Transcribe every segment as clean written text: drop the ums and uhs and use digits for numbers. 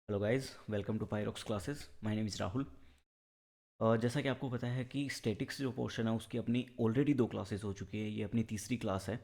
Hello guys, welcome to Pyrox classes. My name is Rahul. जैसा कि आपको पता है कि स्टैटिक्स जो पोर्शन है उसकी अपनी ऑलरेडी दो क्लासेस हो चुकी है। ये अपनी तीसरी क्लास है।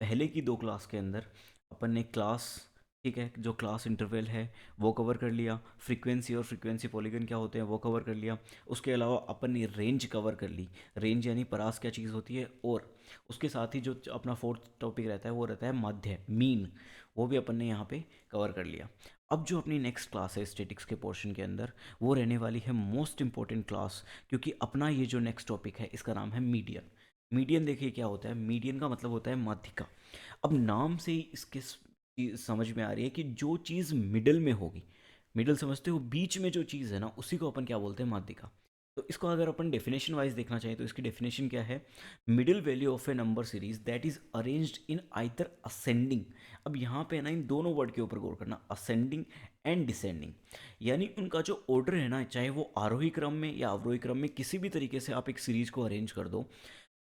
पहले की दो क्लास के अंदर अपन ने क्लास, ठीक है, जो क्लास इंटरवल है वो कवर कर लिया। फ्रीक्वेंसी और फ्रीक्वेंसी पॉलीगन क्या होते हैं वो कवर कर लिया। उसके अलावा अपन ने रेंज कवर कर ली। रेंज यानी परास क्या चीज़ होती है। और उसके साथ ही जो अपना फोर्थ टॉपिक रहता है वो रहता है माध्य, मीन। वो भी अपन ने यहाँ पे कवर कर लिया। अब जो अपनी नेक्स्ट क्लास है स्टेटिक्स के पोर्शन के अंदर, वो रहने वाली है मोस्ट इंपॉर्टेंट क्लास। क्योंकि अपना ये जो नेक्स्ट टॉपिक है इसका नाम है मीडियन। मीडियन देखिए क्या होता है। मीडियन का मतलब होता है माध्यिका। अब नाम से ही इसके चीज़ समझ में आ रही है कि जो चीज़ मिडल में होगी। मिडल समझते हो, बीच में जो चीज़ है ना उसी को अपन क्या बोलते हैं, माध्यिका। तो इसको अगर अपन डेफिनेशन वाइज देखना चाहिए तो इसकी डेफिनेशन क्या है। Middle value of A number series that is arranged in either ascending. अब यहाँ पे ना इन दोनों वर्ड के ऊपर गौर करना, असेंडिंग एंड डिसेंडिंग। यानी उनका जो ऑर्डर है ना, चाहे वो आरोही क्रम में या अवरोही क्रम में, किसी भी तरीके से आप एक सीरीज को अरेंज कर दो।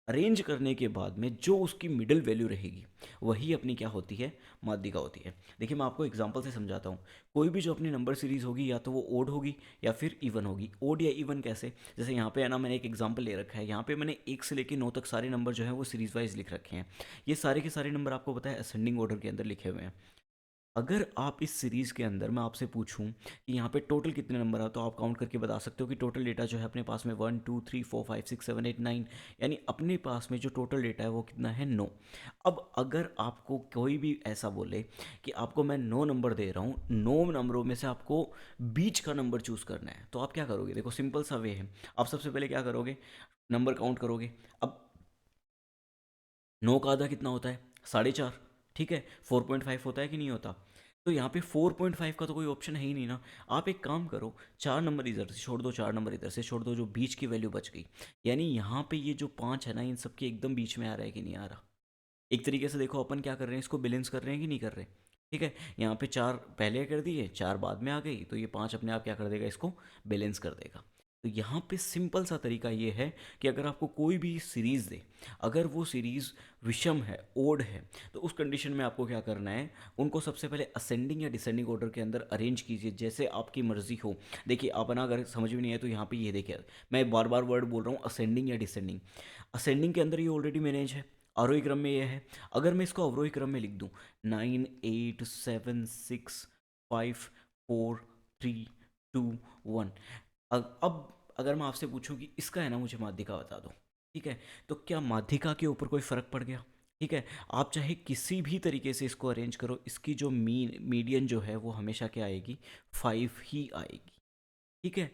अरेंज करने के बाद में जो उसकी मिडिल वैल्यू रहेगी वही अपनी क्या होती है, माध्यिका होती है। देखिए मैं आपको एग्जांपल से समझाता हूँ। कोई भी जो अपनी नंबर सीरीज होगी या तो वो ओड होगी या फिर इवन होगी। ओड या इवन कैसे, जैसे यहाँ पे है ना, मैंने एक एग्जांपल ले रखा है। यहाँ पे मैंने 1 से लेकर 9 तक सारे नंबर जो है वो सीरीज वाइज लिख रखे हैं। ये सारे के सारे नंबर आपको पता है असेंडिंग ऑर्डर के अंदर लिखे हुए हैं। अगर आप इस सीरीज़ के अंदर मैं आपसे पूछूं कि यहाँ पे टोटल कितने नंबर है, तो आप काउंट करके बता सकते हो कि टोटल डेटा जो है अपने पास में 1 2 3 4 5 6 7 8 9। यानी अपने पास में जो टोटल डेटा है वो कितना है, 9। अब अगर आपको कोई भी ऐसा बोले कि आपको मैं 9 नंबर दे रहा हूँ, 9 नंबरों में से आपको बीच का नंबर चूज़ करना है, तो आप क्या करोगे। देखो सिंपल सा वे है। आप सबसे पहले क्या करोगे, नंबर काउंट करोगे। अब 9 का आधा कितना होता है, 4.5। ठीक है, 4.5 होता है कि नहीं होता। तो यहाँ पे 4.5 का तो कोई ऑप्शन है ही नहीं ना। आप एक काम करो, 4 नंबर इधर से छोड़ दो, 4 नंबर इधर से छोड़ दो, जो बीच की वैल्यू बच गई। यानी यहाँ पे ये जो 5 है ना, इन सबके एकदम बीच में आ रहा है कि नहीं आ रहा। एक तरीके से देखो अपन क्या कर रहे हैं, इसको बैलेंस कर रहे हैं कि नहीं कर रहे। ठीक है, यहाँ पे 4 पहले कर दिए, 4 बाद में आ गई, तो ये 5 अपने आप क्या कर देगा, इसको बैलेंस कर देगा। तो यहाँ पे सिंपल सा तरीका ये है कि अगर आपको कोई भी सीरीज़ दे, अगर वो सीरीज़ विषम है, ओड है, तो उस कंडीशन में आपको क्या करना है, उनको सबसे पहले असेंडिंग या डिसेंडिंग ऑर्डर के अंदर अरेंज कीजिए जैसे आपकी मर्जी हो। देखिए अपना अगर समझ में नहीं आए तो यहाँ पे ये देखिए, मैं बार बार वर्ड बोल रहा हूँ, असेंडिंग या डिसेंडिंग। असेंडिंग के अंदर ये ऑलरेडी मैनेज है, आरोही क्रम में ये है। अगर मैं इसको अवरोही क्रम में लिख दूँ, 9 8 7 6 5 4 3 2 1। अब अगर मैं आपसे पूछूं कि इसका है ना, मुझे माध्यिका बता दो। ठीक है, तो क्या माध्यिका के ऊपर कोई फ़र्क पड़ गया। ठीक है, आप चाहे किसी भी तरीके से इसको अरेंज करो, इसकी जो मीडियन जो है वो हमेशा क्या आएगी, 5 ही आएगी। ठीक है,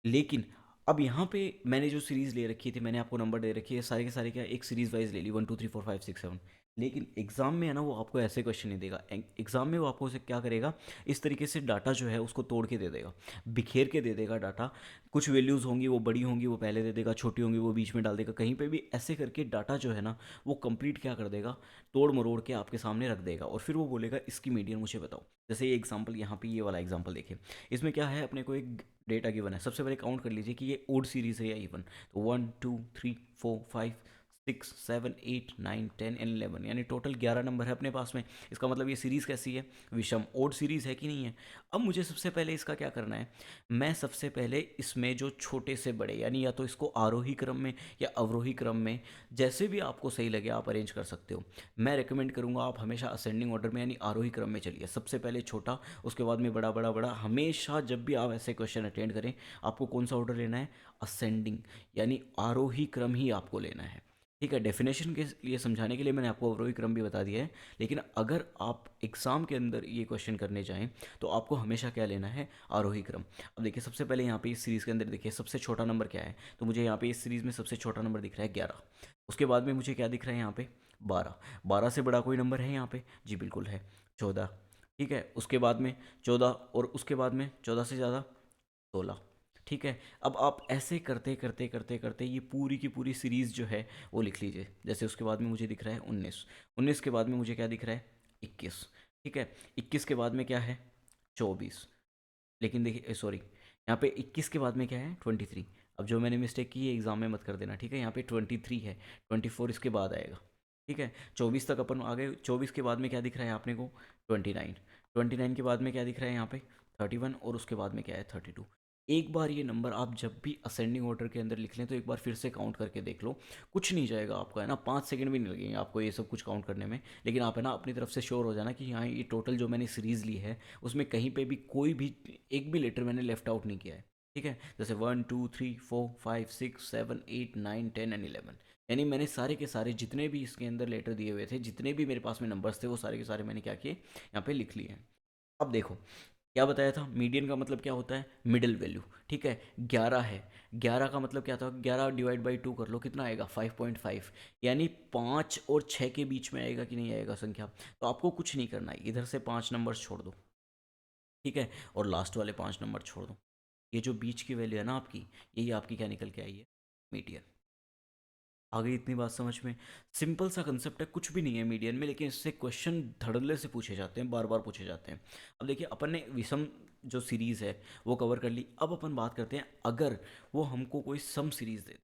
लेकिन अब यहाँ पे मैंने जो सीरीज़ ले रखी थी, मैंने आपको नंबर दे रखी है, सारे के सारे क्या एक सीरीज़ वाइज ले ली, 1 2 3 4 5 6 7। लेकिन एग्ज़ाम में है ना वो आपको ऐसे क्वेश्चन नहीं देगा। एग्ज़ाम में वो आपको उसे क्या करेगा, इस तरीके से डाटा जो है उसको तोड़ के दे देगा, बिखेर के दे देगा डाटा। कुछ वैल्यूज़ होंगी वो बड़ी होंगी वो पहले दे देगा, छोटी होंगी वो बीच में डाल देगा, कहीं पे भी ऐसे करके डाटा जो है ना वो कंप्लीट क्या कर देगा, तोड़ मरोड़ के आपके सामने रख देगा। और फिर वो बोलेगा इसकी मीडियन मुझे बताओ। जैसे ये एग्जाम्पल, यहाँ पे ये वाला एग्जाम्पल देखिए। इसमें क्या है, अपने को एक डेटा गिवन है। सबसे पहले काउंट कर लीजिए कि ये ओड सीरीज है या इवन। तो 1 2 3 4 5 6 7 8 9 10 11, यानी टोटल 11 नंबर है अपने पास में। इसका मतलब ये सीरीज़ कैसी है, विषम ओड सीरीज़ है कि नहीं है। अब मुझे सबसे पहले इसका क्या करना है, मैं सबसे पहले इसमें जो छोटे से बड़े, यानी या तो इसको आरोही क्रम में या अवरोही क्रम में, जैसे भी आपको सही लगे आप अरेंज कर सकते हो। मैं रिकमेंड करूँगा आप हमेशा असेंडिंग ऑर्डर में यानी आरोही क्रम में चलिए। सबसे पहले छोटा, उसके बाद में बड़ा, बड़ा, बड़ा। हमेशा जब भी आप ऐसे क्वेश्चन अटेंड करें, आपको कौन सा ऑर्डर लेना है, असेंडिंग, यानी आरोही क्रम ही आपको लेना है। ठीक है, डेफिनेशन के लिए समझाने के लिए मैंने आपको अवरोही क्रम भी बता दिया है। लेकिन अगर आप एग्ज़ाम के अंदर ये क्वेश्चन करने जाएं तो आपको हमेशा क्या लेना है, आरोही क्रम। अब देखिए सबसे पहले यहाँ पे इस सीरीज़ के अंदर देखिए सबसे छोटा नंबर क्या है, तो मुझे यहाँ पे इस सीरीज़ में सबसे छोटा नंबर दिख रहा है 11। उसके बाद में मुझे क्या दिख रहा है यहाँ पे, 12। 12 से बड़ा कोई नंबर है यहाँ पे, जी बिल्कुल है, 14। ठीक है, उसके बाद में 14, और उसके बाद में 14 से ज़्यादा 16। ठीक है, अब आप ऐसे करते करते करते करते ये पूरी की पूरी सीरीज़ जो है वो लिख लीजिए। जैसे उसके बाद में मुझे दिख रहा है 19। 19 के बाद में मुझे क्या दिख रहा है, 21। ठीक है, 21 के बाद में क्या है, 24। लेकिन देखिए सॉरी, यहाँ पे 21 के बाद में क्या है, 23। अब जो मैंने मिस्टेक की है एग्जाम में मत कर देना। ठीक है, यहाँ पे 23 है, 24 इसके बाद आएगा। ठीक है, 24 तक अपन आ गए। 24 के बाद में क्या दिख रहा है आपने को, 29। 29 के बाद में क्या दिख रहा है यहाँ पे 31, और उसके बाद में क्या है 32। एक बार ये नंबर आप जब भी असेंडिंग ऑर्डर के अंदर लिख लें तो एक बार फिर से काउंट करके देख लो, कुछ नहीं जाएगा आपको, है ना, 5 सेकंड भी नहीं लगेंगे आपको ये सब कुछ काउंट करने में। लेकिन आप, है ना, अपनी तरफ से श्योर हो जाना कि हाँ ये टोटल जो मैंने सीरीज़ ली है उसमें कहीं पे भी कोई भी एक भी लेटर मैंने लेफ्ट आउट नहीं किया है। ठीक है, जैसे 1 2 3 4 5 6 7 8 9 10 एंड 11, यानी मैंने सारे के सारे जितने भी इसके अंदर लेटर दिए हुए थे, जितने भी मेरे पास में नंबर्स थे, वो सारे के सारे मैंने क्या किए, यहाँ पे लिख लिए हैं। अब देखो क्या बताया था, मीडियन का मतलब क्या होता है, मिडिल वैल्यू। ठीक है, 11 है, 11 का मतलब क्या था, 11 डिवाइड बाई 2 कर लो, कितना आएगा 5.5, यानी 5 और 6 के बीच में आएगा कि नहीं आएगा संख्या। तो आपको कुछ नहीं करना है, इधर से 5 नंबर छोड़ दो, ठीक है, और लास्ट वाले 5 नंबर छोड़ दो। ये जो बीच की वैल्यू है ना आपकी, यही आपकी क्या निकल के आई है, मीडियन। आ गई इतनी बात समझ में। सिंपल सा कंसेप्ट है, कुछ भी नहीं है मीडियन में, लेकिन इससे क्वेश्चन धड़ल्ले से पूछे जाते हैं, बार बार पूछे जाते हैं। अब देखिए अपन ने विषम जो सीरीज़ है वो कवर कर ली। अब अपन बात करते हैं अगर वो हमको कोई सम सीरीज़ दे,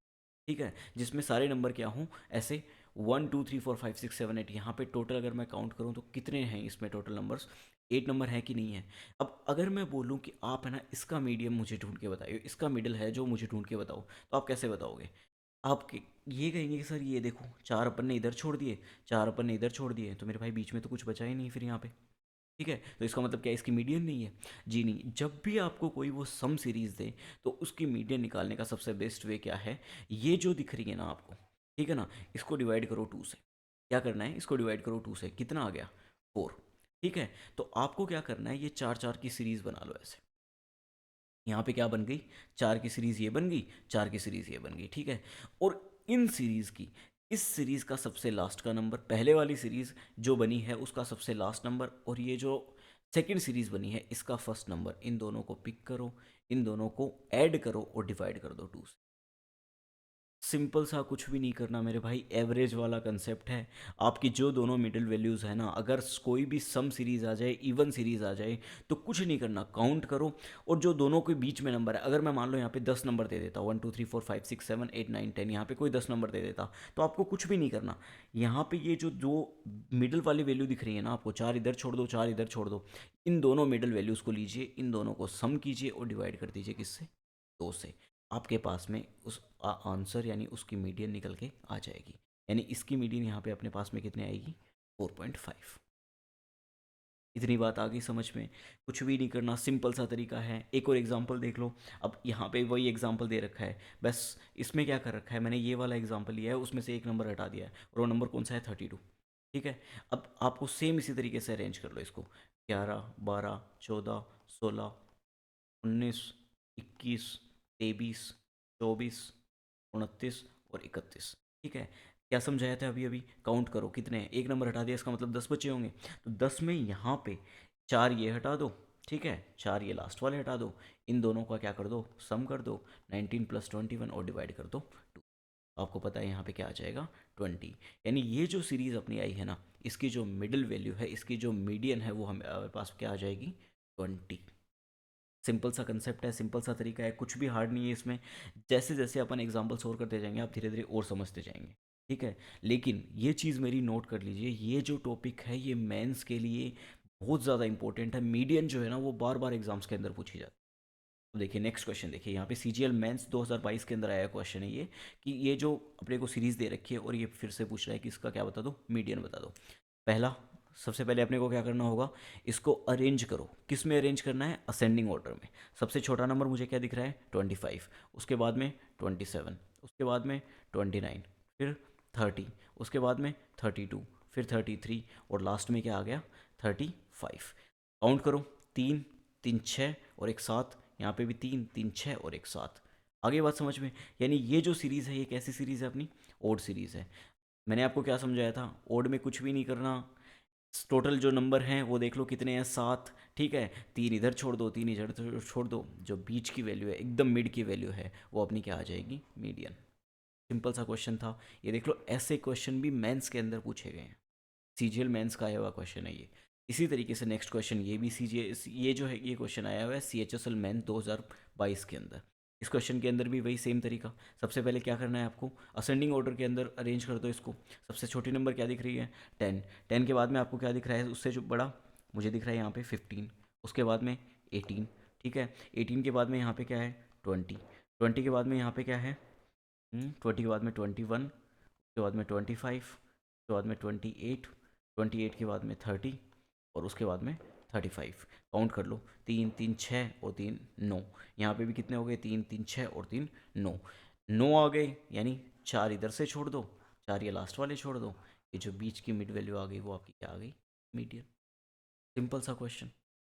ठीक है, जिसमें सारे नंबर क्या हों, ऐसे 1 2 3 4 5 6 7 8, यहाँ पे टोटल अगर मैं काउंट करूँ तो कितने हैं इसमें टोटल नंबर्स, 8 नंबर है कि नहीं है। अब अगर मैं बोलूँ कि आप, है ना, इसका मीडियम मुझे ढूंढ के बताइए, इसका मिडिल है जो मुझे ढूंढ के बताओ, तो आप कैसे बताओगे। आप ये कहेंगे कि सर ये देखो 4 अपन ने इधर छोड़ दिए, 4 अपन ने इधर छोड़ दिए, तो मेरे भाई बीच में तो कुछ बचा ही नहीं फिर यहाँ पे। ठीक है, तो इसका मतलब क्या है, इसकी मीडियन नहीं है। जी नहीं, जब भी आपको कोई वो सम सीरीज़ दे तो उसकी मीडियन निकालने का सबसे बेस्ट वे क्या है, ये जो दिख रही है ना आपको, ठीक है ना, इसको डिवाइड करो 2 से। क्या करना है, इसको डिवाइड करो 2 से, कितना आ गया 4। ठीक है, तो आपको क्या करना है, ये 4 4 की सीरीज़ बना लो ऐसे। यहाँ पे क्या बन गई, 4 की सीरीज़ ये बन गई, 4 की सीरीज़ ये बन गई। ठीक है, और इन सीरीज़ की, इस सीरीज़ का सबसे लास्ट का नंबर, पहले वाली सीरीज़ जो बनी है उसका सबसे लास्ट नंबर, और ये जो सेकंड सीरीज़ बनी है इसका फर्स्ट नंबर, इन दोनों को पिक करो, इन दोनों को ऐड करो और डिवाइड कर दो 2 से। सिंपल सा, कुछ भी नहीं करना मेरे भाई, एवरेज वाला कंसेप्ट है। आपकी जो दोनों मिडिल वैल्यूज़ है ना, अगर कोई भी सम सीरीज़ आ जाए, इवन सीरीज़ आ जाए, तो कुछ नहीं करना, काउंट करो, और जो दोनों के बीच में नंबर है, अगर मैं मान लो यहाँ पे 10 नंबर दे देता, 1 2 3 4 5 6 7 8 9 10, यहाँ पे कोई 10 नंबर दे देता, तो आपको कुछ भी नहीं करना। यहाँ पे ये जो दो मिडिल वाली वैल्यू दिख रही है ना आपको, 4 इधर छोड़ दो, 4 इधर छोड़ दो, इन दोनों मिडिल वैल्यूज़ को लीजिए, इन दोनों को सम कीजिए और डिवाइड कर दीजिए किससे, 2 से। आपके पास में उस आंसर यानी उसकी मीडियन निकल के आ जाएगी, यानी इसकी मीडियन यहाँ पे अपने पास में कितने आएगी, 4.5। इतनी बात आ गई समझ में, कुछ भी नहीं करना, सिंपल सा तरीका है। एक और एग्जांपल देख लो। अब यहाँ पे वही एग्जांपल दे रखा है, बस इसमें क्या कर रखा है, मैंने ये वाला एग्जांपल लिया है, उसमें से एक नंबर हटा दिया है, और वो नंबर कौन सा है, 32। ठीक है, अब आपको सेम इसी तरीके से अरेंज कर लो इसको, 11 12 14 19 21 23 24 29 और 31 ठीक है, क्या समझाया था अभी अभी, काउंट करो कितने हैं, एक नंबर हटा दिया, इसका मतलब 10 बचे होंगे। तो 10 में यहाँ पे 4 ये हटा दो, ठीक है, 4 ये लास्ट वाले हटा दो, इन दोनों का क्या कर दो, सम कर दो, 19 + 21 और डिवाइड कर दो 2। आपको पता है यहाँ पे क्या आ जाएगा, 20। यानी ये जो सीरीज़ अपनी आई है ना, इसकी जो मिडिल वैल्यू है, इसकी जो मीडियन है, वो हमारे पास क्या आ जाएगी, 20। सिंपल सा कंसेप्ट है, सिंपल सा तरीका है, कुछ भी हार्ड नहीं है इसमें। जैसे जैसे अपन एग्जांपल्स और करते जाएंगे, आप धीरे धीरे और समझते जाएंगे। ठीक है, लेकिन ये चीज़ मेरी नोट कर लीजिए, ये जो टॉपिक है ये मेंस के लिए बहुत ज़्यादा इंपॉर्टेंट है। मीडियन जो है ना वो बार बार एग्जाम्स के अंदर पूछी जाती है। तो देखिए नेक्स्ट क्वेश्चन, देखिए यहाँ पे CGL मेंस 2022 के अंदर आया क्वेश्चन है ये, कि ये जो अपने को सीरीज़ दे रखी है और ये फिर से पूछ रहा है कि इसका क्या बता दो, मीडियन बता दो। पहला, सबसे पहले अपने को क्या करना होगा, इसको अरेंज करो। किस में अरेंज करना है, असेंडिंग ऑर्डर में। सबसे छोटा नंबर मुझे क्या दिख रहा है, 25, उसके बाद में 27, उसके बाद में 29, फिर 30, उसके बाद में 32, फिर 33, और लास्ट में क्या आ गया, 35। काउंट करो, 3 3 6 और एक 7, यहाँ पे भी 3 3 6 और एक 7। आगे बात समझ में, यानी ये जो सीरीज़ है ये कैसी सीरीज़ है अपनी, ओड सीरीज़ है। मैंने आपको क्या समझाया था, ओड में कुछ भी नहीं करना, टोटल जो नंबर हैं वो देख लो कितने हैं, 7। ठीक है, 3 इधर छोड़ दो, 3 इधर छोड़ दो, जो बीच की वैल्यू है, एकदम मिड की वैल्यू है, वो अपनी क्या आ जाएगी, मीडियन। सिंपल सा क्वेश्चन था ये, देख लो ऐसे क्वेश्चन भी मेंस के अंदर पूछे गए हैं। CGL मेंस का आया हुआ क्वेश्चन है ये। इसी तरीके से नेक्स्ट क्वेश्चन ये भी ये जो है ये क्वेश्चन आया हुआ है CHSL मेंस 2022 के अंदर। इस क्वेश्चन के अंदर भी वही सेम तरीका। सबसे पहले क्या करना है आपको, असेंडिंग ऑर्डर के अंदर अरेंज कर दो इसको। सबसे छोटी नंबर क्या दिख रही है, 10। 10 के बाद में आपको क्या दिख रहा है उससे जो बड़ा, मुझे दिख रहा है यहाँ पे 15, उसके बाद में 18, ठीक है। 18 के बाद में यहाँ पे क्या है 20, 20 के बाद में यहाँ पे क्या है 20 के बाद में 21, उसके बाद में 25, उसके बाद में 28, 28 के बाद में 30 और उसके बाद में 35। काउंट कर लो, 3 3 6 और 3 9। यहाँ पे भी कितने हो गए 3 3 6 और 3 9, 9 आ गए, यानी 4 इधर से छोड़ दो, 4 ये लास्ट वाले छोड़ दो, ये जो बीच की मिड वैल्यू आ गई वो आपकी क्या आ गई, मीडियन। सिंपल सा क्वेश्चन,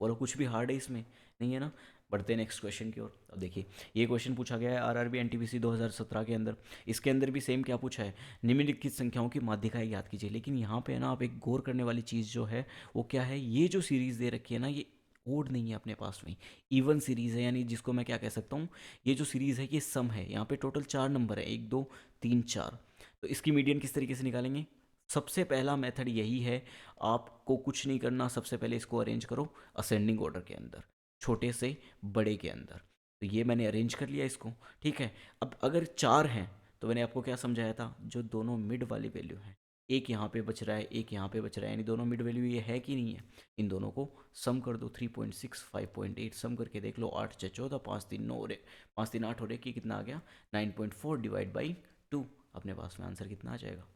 बोलो कुछ भी हार्ड है इसमें, नहीं है ना। बढ़ते हैं नेक्स्ट क्वेश्चन की ओर। अब देखिए ये क्वेश्चन पूछा गया है आरआरबी एनटीपीसी 2017 के अंदर। इसके अंदर भी सेम क्या पूछा है, निम्नलिखित संख्याओं की माध्यिकाएं याद कीजिए। लेकिन यहाँ पे है ना आप एक गौर करने वाली चीज़ जो है वो क्या है, ये जो सीरीज़ दे रखी है ना ये ओड नहीं है अपने पास में, इवन सीरीज़ है, यानी जिसको मैं क्या कह सकता हूँ, ये जो सीरीज़ है ये सम है। यहाँ पे टोटल 4 नंबर है, 1 2 3 4। तो इसकी मीडियन किस तरीके से निकालेंगे, सबसे पहला मेथड यही है, आपको कुछ नहीं करना, सबसे पहले इसको अरेंज करो असेंडिंग ऑर्डर के अंदर, छोटे से बड़े के अंदर। तो ये मैंने अरेंज कर लिया इसको, ठीक है। अब अगर 4 हैं तो मैंने आपको क्या समझाया था, जो दोनों मिड वाली वैल्यू है, एक यहाँ पे बच रहा है एक यहाँ पे बच रहा है, यानी दोनों मिड वैल्यू ये है कि नहीं है, इन दोनों को सम कर दो। 3.6 5.8 सम करके देख लो, 8 6 14, 5 3 9 और 5 3 8 और 1 कितना आ गया 9.4 डिवाइड बाई 2। अपने पास में आंसर कितना आ जाएगा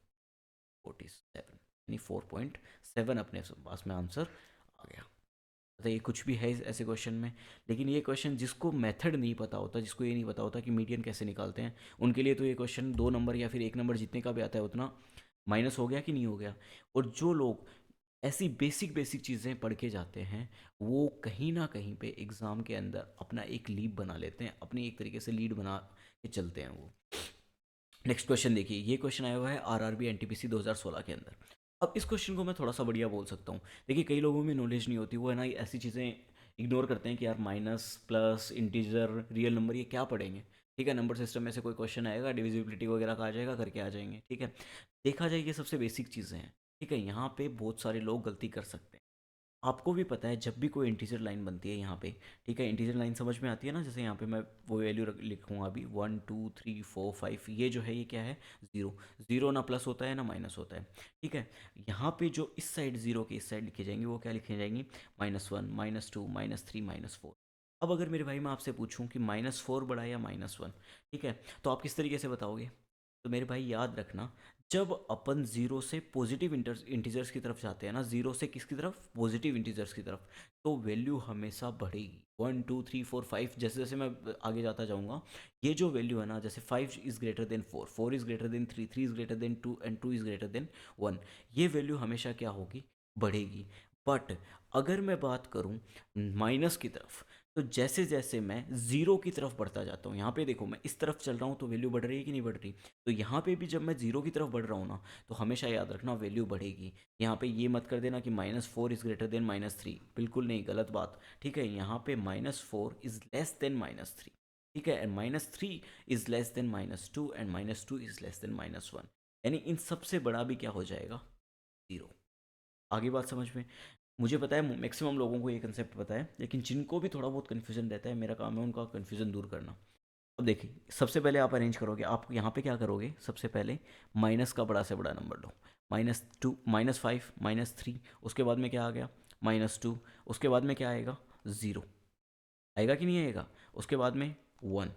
47, यानी 4.7 अपने पास में आंसर आ गया। तो ये कुछ भी है ऐसे क्वेश्चन में, लेकिन ये क्वेश्चन जिसको मेथड नहीं पता होता, जिसको ये नहीं पता होता कि मीडियन कैसे निकालते हैं, उनके लिए तो ये क्वेश्चन 2 नंबर या फिर 1 नंबर जितने का भी आता है उतना माइनस हो गया कि नहीं हो गया। और जो लोग ऐसी बेसिक बेसिक चीज़ें पढ़ के जाते हैं वो कहीं ना कहीं पे एग्ज़ाम के अंदर अपना एक लीड बना लेते हैं, अपनी एक तरीके से लीड बना के चलते हैं वो। नेक्स्ट क्वेश्चन देखिए, ये क्वेश्चन आया हुआ है आरआरबी एनटीपीसी 2016 के अंदर। अब इस क्वेश्चन को मैं थोड़ा सा बढ़िया बोल सकता हूँ। देखिए कई लोगों में नॉलेज नहीं होती, वो है ना ऐसी चीज़ें इग्नोर करते हैं कि यार minus plus integer real number ये क्या पढ़ेंगे, ठीक है। नंबर सिस्टम में से कोई क्वेश्चन आएगा, डिविजिबिलिटी वगैरह का आ जाएगा, करके आ जाएंगे, ठीक है। देखा जाए ये सबसे बेसिक चीज़ें हैं, ठीक है। यहाँ पे बहुत सारे लोग गलती कर सकते हैं। आपको भी पता है जब भी कोई इंटीजर लाइन बनती है यहाँ पे, ठीक है, इंटीजर लाइन समझ में आती है ना, जैसे यहाँ पे मैं वो वैल्यू लिखूँगा अभी 1 2 3 4 5, ये जो है ये क्या है ज़ीरो। ज़ीरो ना प्लस होता है ना माइनस होता है, ठीक है। यहाँ पे जो इस साइड ज़ीरो के इस साइड लिखे जाएंगे वो क्या लिखे जाएंगी, -1 -2 -3 -4। अब अगर मेरे भाई मैं आपसे पूछूं कि -4 बड़ा है या -1, ठीक है, तो आप किस तरीके से बताओगे। तो मेरे भाई याद रखना, जब अपन जीरो से पॉजिटिव इंटीजर्स की तरफ जाते हैं ना, जीरो से किसकी तरफ, पॉजिटिव इंटीजर्स की तरफ, तो वैल्यू हमेशा बढ़ेगी। 1 2 3 4 5, जैसे जैसे मैं आगे जाता जाऊंगा, ये जो वैल्यू है ना, जैसे 5 is greater than 4, 4 is greater than 3, 3 is greater than 2 and 2 is greater than 1, ये वैल्यू हमेशा क्या होगी, बढ़ेगी। बट अगर मैं बात करूं माइनस की तरफ, तो जैसे जैसे मैं ज़ीरो की तरफ बढ़ता जाता हूँ, यहाँ पे देखो मैं इस तरफ चल रहा हूँ तो वैल्यू बढ़ रही है कि नहीं बढ़ रही, तो यहाँ पे भी जब मैं जीरो की तरफ बढ़ रहा हूँ ना, तो हमेशा याद रखना वैल्यू बढ़ेगी। यहाँ पे ये मत कर देना कि -4 इज़ ग्रेटर देन -3, बिल्कुल नहीं, गलत बात, ठीक है। यहाँ पे -4 इज़ लेस देन -3, ठीक है, and -3 is less than -2 and -2 is less than -1, यानी इन सबसे बड़ा भी क्या हो जाएगा, ज़ीरो। आगे बात समझ में, मुझे पता है मैक्सिमम लोगों को ये कंसेप्ट पता है, लेकिन जिनको भी थोड़ा बहुत कन्फ्यूजन रहता है, मेरा काम है उनका कन्फ्यूजन दूर करना। अब देखिए सबसे पहले आप अरेंज करोगे, आप यहाँ पे क्या करोगे, सबसे पहले माइनस का बड़ा से बड़ा नंबर लो, -2 -5 -3, उसके बाद में क्या आ गया -2, उसके बाद में क्या आएगा, ज़ीरो आएगा कि नहीं आएगा, उसके बाद में 1।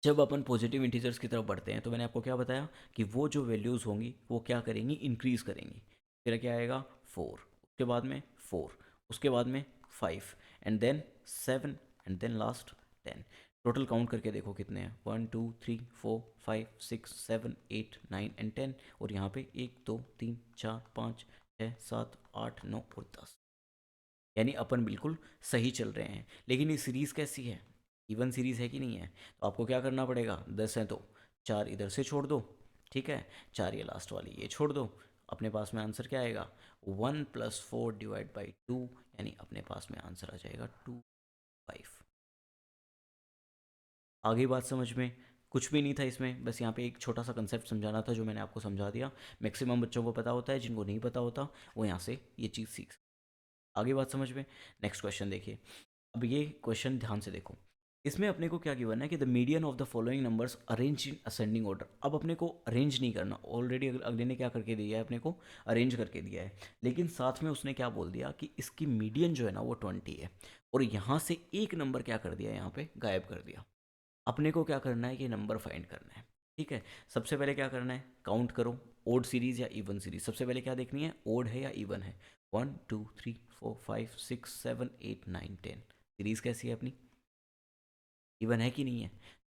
जब अपन पॉजिटिव इंटीजर्स की तरफ बढ़ते हैं तो मैंने आपको क्या बताया कि वो जो वैल्यूज़ होंगी वो क्या करेंगी, इंक्रीज़ करेंगी। फिर क्या आएगा 4, उसके बाद में 4, उसके बाद में 5 and then 7 and then last 10। Total count करके देखो कितने हैं, 1 2 3 4 5 6 7 8 9 एंड 10, और यहाँ पे 1 2 3 4 5 6 7 8 9 और 10, यानी अपन बिल्कुल सही चल रहे हैं। लेकिन ये सीरीज़ कैसी है, इवन सीरीज़ है कि नहीं है, तो आपको क्या करना पड़ेगा, 10 है तो 4 इधर से छोड़ दो, ठीक है, 4 ये लास्ट वाली ये छोड़ दो, अपने पास में आंसर क्या आएगा, 1 + 4 डिवाइड बाई 2, यानी अपने पास में आंसर आ जाएगा 2 5। आगे बात समझ में, कुछ भी नहीं था इसमें, बस यहाँ पे एक छोटा सा कंसेप्ट समझाना था जो मैंने आपको समझा दिया। मैक्सिमम बच्चों को पता होता है, जिनको नहीं पता होता वो यहाँ से ये चीज़ सीख। आगे बात समझ में, नेक्स्ट क्वेश्चन देखिए। अब ये क्वेश्चन ध्यान से देखो, इसमें अपने को क्या गिवन है कि the median of the following numbers arrange in ascending order. अब अपने को अरेंज नहीं करना, ऑलरेडी अगले ने क्या करके दिया है, अपने को अरेंज करके दिया है, लेकिन साथ में उसने क्या बोल दिया कि इसकी मीडियन जो है ना वो 20 है, और यहाँ से एक नंबर क्या कर दिया, यहाँ पे गायब कर दिया। अपने को क्या करना है कि नंबर फाइंड करना है। ठीक है, सबसे पहले क्या करना है, काउंट करो, ओड सीरीज या इवन सीरीज। सबसे पहले क्या देखनी है, ओड है या इवन है। 1 2 3 4 5 6 7 8 9 10, सीरीज कैसी है अपनी, इवन है कि नहीं है।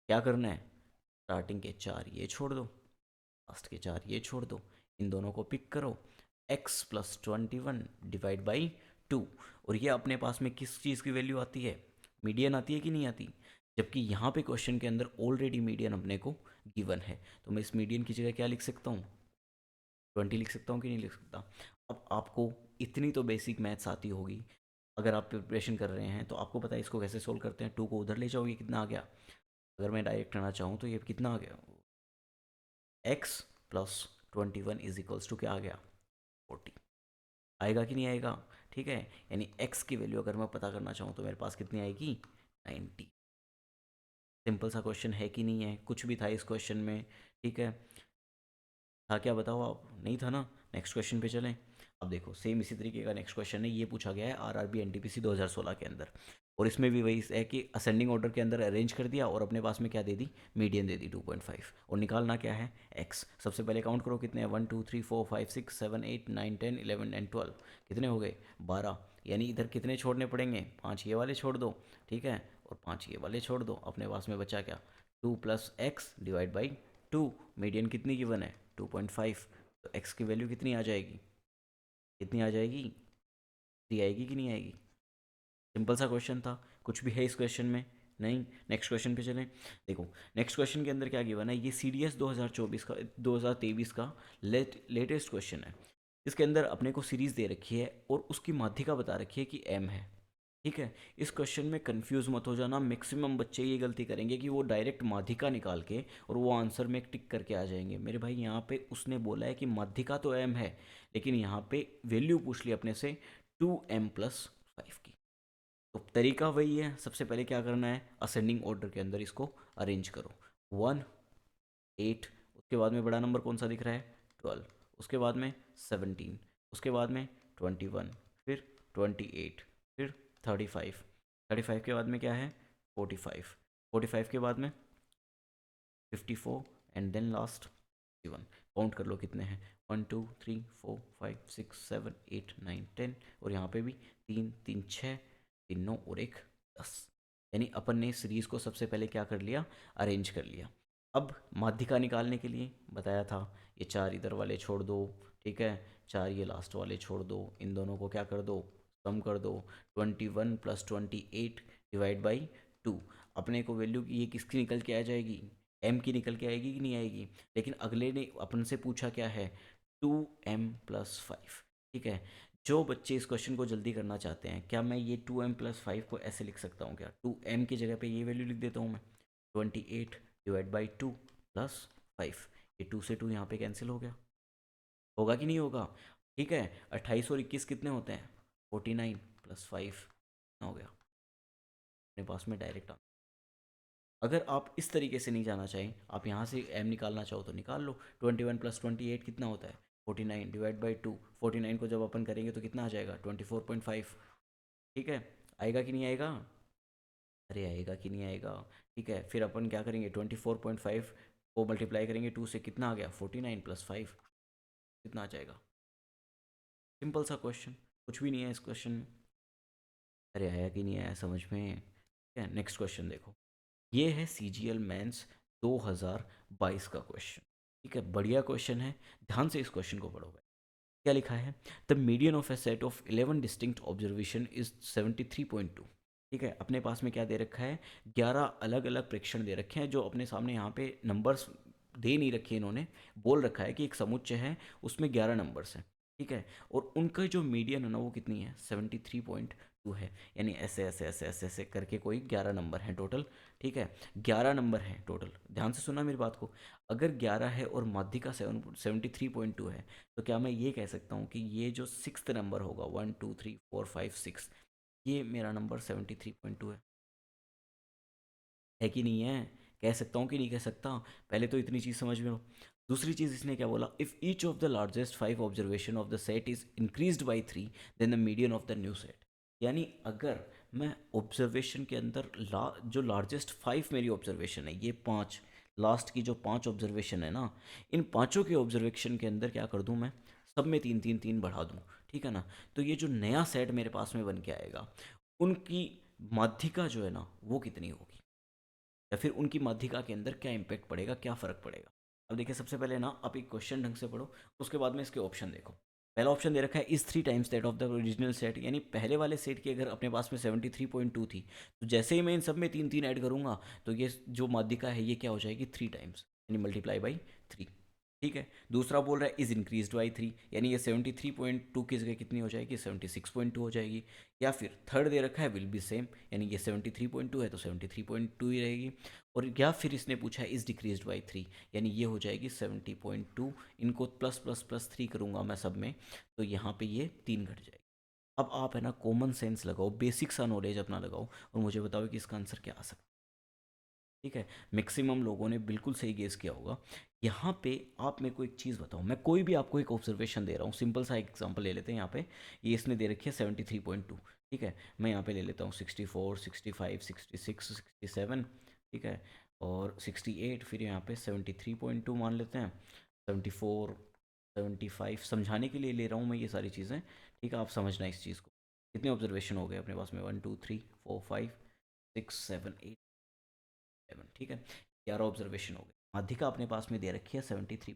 क्या करना है, स्टार्टिंग के चार ये छोड़ दो, लास्ट के चार ये छोड़ दो, इन दोनों को पिक करो, x+21 डिवाइड बाई 2। और ये अपने पास में किस चीज़ की वैल्यू आती है, मीडियन आती है कि नहीं आती, जबकि यहाँ पे क्वेश्चन के अंदर ऑलरेडी मीडियन अपने को गिवन है, तो मैं इस मीडियन की जगह क्या लिख सकता हूँ, 20 लिख सकता हूँ कि नहीं लिख सकता। अब आपको इतनी तो बेसिक मैथ्स आती होगी, अगर आप प्रिपरेशन कर रहे हैं तो आपको पता है इसको कैसे सोल्व करते हैं। 2 को उधर ले जाओगे, कितना आ गया, अगर मैं डायरेक्ट करना चाहूँ तो ये कितना आ गया, x+21 क्या आ गया, 40। आएगा कि नहीं आएगा, ठीक है। यानी x की वैल्यू अगर मैं पता करना चाहूँ तो मेरे पास कितनी आएगी, 90। सिंपल सा क्वेश्चन है कि नहीं है, कुछ भी था इस क्वेश्चन में, ठीक है। था क्या बताओ आप, नहीं था ना। नेक्स्ट क्वेश्चन पे चलें। अब देखो सेम इसी तरीके का नेक्स्ट क्वेश्चन है, ये पूछा गया है आरआरबी एनटीपीसी 2016 के अंदर, और इसमें भी वही है कि असेंडिंग ऑर्डर के अंदर अरेंज कर दिया और अपने पास में क्या दे दी, मीडियन दे दी 2.5, और निकालना क्या है, एक्स। सबसे पहले काउंट करो कितने हैं, 1 2 3 4 5 6 7 8 9 10 11 एंड 12, कितने हो गए, 12। यानी इधर कितने छोड़ने पड़ेंगे, 5 ये वाले छोड़ दो, ठीक है, और 5 ये वाले छोड़ दो, अपने पास में बचा क्या, 2+x/2। मीडियन कितनी गिवन है, 2.5, तो x की वैल्यू कितनी आ जाएगी, कितनी आ जाएगी, 3 आएगी कि नहीं आएगी। सिंपल सा क्वेश्चन था, कुछ भी है इस क्वेश्चन में, नहीं। नेक्स्ट क्वेश्चन पे चलें। देखो नेक्स्ट क्वेश्चन के अंदर क्या गिवन है, ये CDS 2024 का 2023 का लेटेस्ट क्वेश्चन है। इसके अंदर अपने को सीरीज दे रखी है और उसकी माध्यिका बता रखी है कि m है, ठीक है। इस क्वेश्चन में कंफ्यूज मत हो जाना, मैक्सिमम बच्चे ये गलती करेंगे कि वो डायरेक्ट माध्यिका निकाल के और वो आंसर में एक टिक करके आ जाएंगे। मेरे भाई यहाँ पे उसने बोला है कि माध्यिका तो m है, लेकिन यहाँ पे वैल्यू पूछ ली अपने से 2m+5 की। तो तरीका वही है, सबसे पहले क्या करना है, असेंडिंग ऑर्डर के अंदर इसको अरेंज करो। 1 8, उसके बाद में बड़ा नंबर कौन सा दिख रहा है, 12, उसके बाद में 17, उसके बाद में 21, फिर 28, फिर 35, 35 के बाद में क्या है, 45, 45 के बाद में 54, एंड देन लास्ट 51। काउंट कर लो कितने हैं, 1 2 3 4 5 6 7 8 9 10, और यहाँ पे भी 3 3 6, 3 9 और 1 10। यानी अपन ने सीरीज को सबसे पहले क्या कर लिया, अरेंज कर लिया। अब माध्यिका निकालने के लिए बताया था, ये चार इधर वाले छोड़ दो, ठीक है, चार ये लास्ट वाले छोड़ दो, इन दोनों को क्या कर दो, सम कर दो। 21+28 डिवाइड बाई 2, अपने को वैल्यू की ये किसकी निकल के आ जाएगी, m की निकल के आएगी कि नहीं आएगी। लेकिन अगले ने अपन से पूछा क्या है, 2m+5, ठीक है। जो बच्चे इस क्वेश्चन को जल्दी करना चाहते हैं, क्या मैं ये 2m+5 को ऐसे लिख सकता हूँ क्या, 2m की जगह पे ये वैल्यू लिख देता हूँ मैं, 28/2+5, ये 2 से 2 यहाँ पे कैंसिल हो गया, होगा कि नहीं होगा, ठीक है। 28 और 21 कितने होते हैं, 49+5 हो गया अपने पास में डायरेक्ट। अगर आप इस तरीके से नहीं जाना चाहें, आप यहाँ से m निकालना चाहो तो निकाल लो। 21+28 कितना होता है, 49/2। 49 को जब अपन करेंगे तो कितना आ जाएगा, 24.5, ठीक है। आएगा कि नहीं आएगा, अरे आएगा कि नहीं आएगा, ठीक है। फिर अपन क्या करेंगे, 24.5 को मल्टीप्लाई करेंगे 2 से, कितना आ गया, 49+5, कितना आ जाएगा। सिंपल सा क्वेश्चन, कुछ भी नहीं है इस क्वेश्चन में। अरे आया कि नहीं आया समझ में, ठीक है। नेक्स्ट क्वेश्चन देखो, ये है CGL मेंस 2022 का क्वेश्चन, ठीक है, बढ़िया क्वेश्चन है, ध्यान से इस क्वेश्चन को पढ़ोगे। क्या लिखा है, the median of A set of 11 distinct observation is 73.2, ठीक है। अपने पास में क्या दे रखा है, 11 अलग अलग प्रेक्षण दे रखे हैं, जो अपने सामने यहाँ पे नंबर्स दे नहीं रखे, इन्होंने बोल रखा है कि एक समुच्चय है उसमें 11 नंबर्स हैं, ठीक है। और उनका जो मीडियन है ना वो कितनी है, 73.2 है। यानी ऐसे ऐसे ऐसे ऐसे ऐसे करके कोई 11 नंबर हैं टोटल, ठीक है। 11 नंबर हैं टोटल, ध्यान से सुना मेरी बात को। अगर 11 है और माध्यिका 73.2 है, तो क्या मैं ये कह सकता हूँ कि ये जो सिक्स्थ नंबर होगा, 1 2 3 4 5 6, ये मेरा नंबर 73.2 है। है कि नहीं है? कह सकता हूँ कि नहीं कह सकता? पहले तो इतनी चीज़ समझ में लो। दूसरी चीज़ इसने क्या बोला, if each of the largest 5 observation of the set is increased by 3 then the median of the new set. यानी अगर मैं ऑब्जर्वेशन के अंदर जो लार्जेस्ट 5 मेरी ऑब्जर्वेशन है, ये 5 लास्ट की जो 5 ऑब्जर्वेशन है ना, इन पांचों के ऑब्जर्वेशन के अंदर क्या कर दूं मैं, सब में तीन तीन तीन बढ़ा दूं, ठीक है ना। तो ये जो नया सेट मेरे पास में बन के आएगा, उनकी माध्यिका जो है ना वो कितनी होगी, या फिर उनकी माध्यिका के अंदर क्या इम्पैक्ट पड़ेगा, क्या फ़र्क पड़ेगा। अब देखिए, सबसे पहले ना आप एक क्वेश्चन ढंग से पढ़ो, उसके बाद में इसके ऑप्शन देखो। पहला ऑप्शन दे रखा है is 3 times that of the original set, यानी पहले वाले सेट की अगर अपने पास में 73.2 थी, तो जैसे ही मैं इन सब में तीन तीन ऐड करूंगा, तो ये जो माध्यिका है ये क्या हो जाएगी, 3 टाइम्स, यानी मल्टीप्लाई बाई 3। ठीक है। दूसरा बोल रहा है इज इंक्रीज बाई 3, यानी ये 73.2 की जगह कितनी हो जाएगी, 76.2 हो जाएगी। या फिर थर्ड दे रखा है विल बी सेम, यानी ये 73.2 है तो 73.2 ही रहेगी। और या फिर इसने पूछा है इज डिक्रीज बाई 3, यानी ये हो जाएगी 70.2, इनको प्लस प्लस प्लस 3 करूँगा मैं सब में, तो यहाँ पे ये 3 घट जाएगी। अब आप है ना कॉमन सेंस लगाओ, बेसिक सा नॉलेज अपना लगाओ, और मुझे बताओ कि इसका आंसर क्या आ सकता है। ठीक है, मैक्सिमम लोगों ने बिल्कुल सही गेस किया होगा। यहाँ पे आप मेरे को एक चीज़ बताओ, मैं कोई भी आपको एक ऑब्जर्वेशन दे रहा हूँ, सिंपल सा एग्जांपल ले लेते हैं। यहाँ पे ये इसने दे रखी है 73.2, ठीक है। मैं यहाँ पे ले लेता हूँ 64, 65, 66, 67, ठीक है, और 68, फिर यहाँ पे 73.2 मान लेते हैं, 74, 75, समझाने के लिए ले रहा हूँ मैं ये सारी चीज़ें, ठीक है। आप समझना इस चीज़ को। कितने ऑब्जर्वेशन हो गए अपने पास में, 1 2 3 4 5 6 7 8 11, ठीक है। 11 ऑब्जर्वेशन हो गए। माध्यिका अपने पास में दे रखी है 73।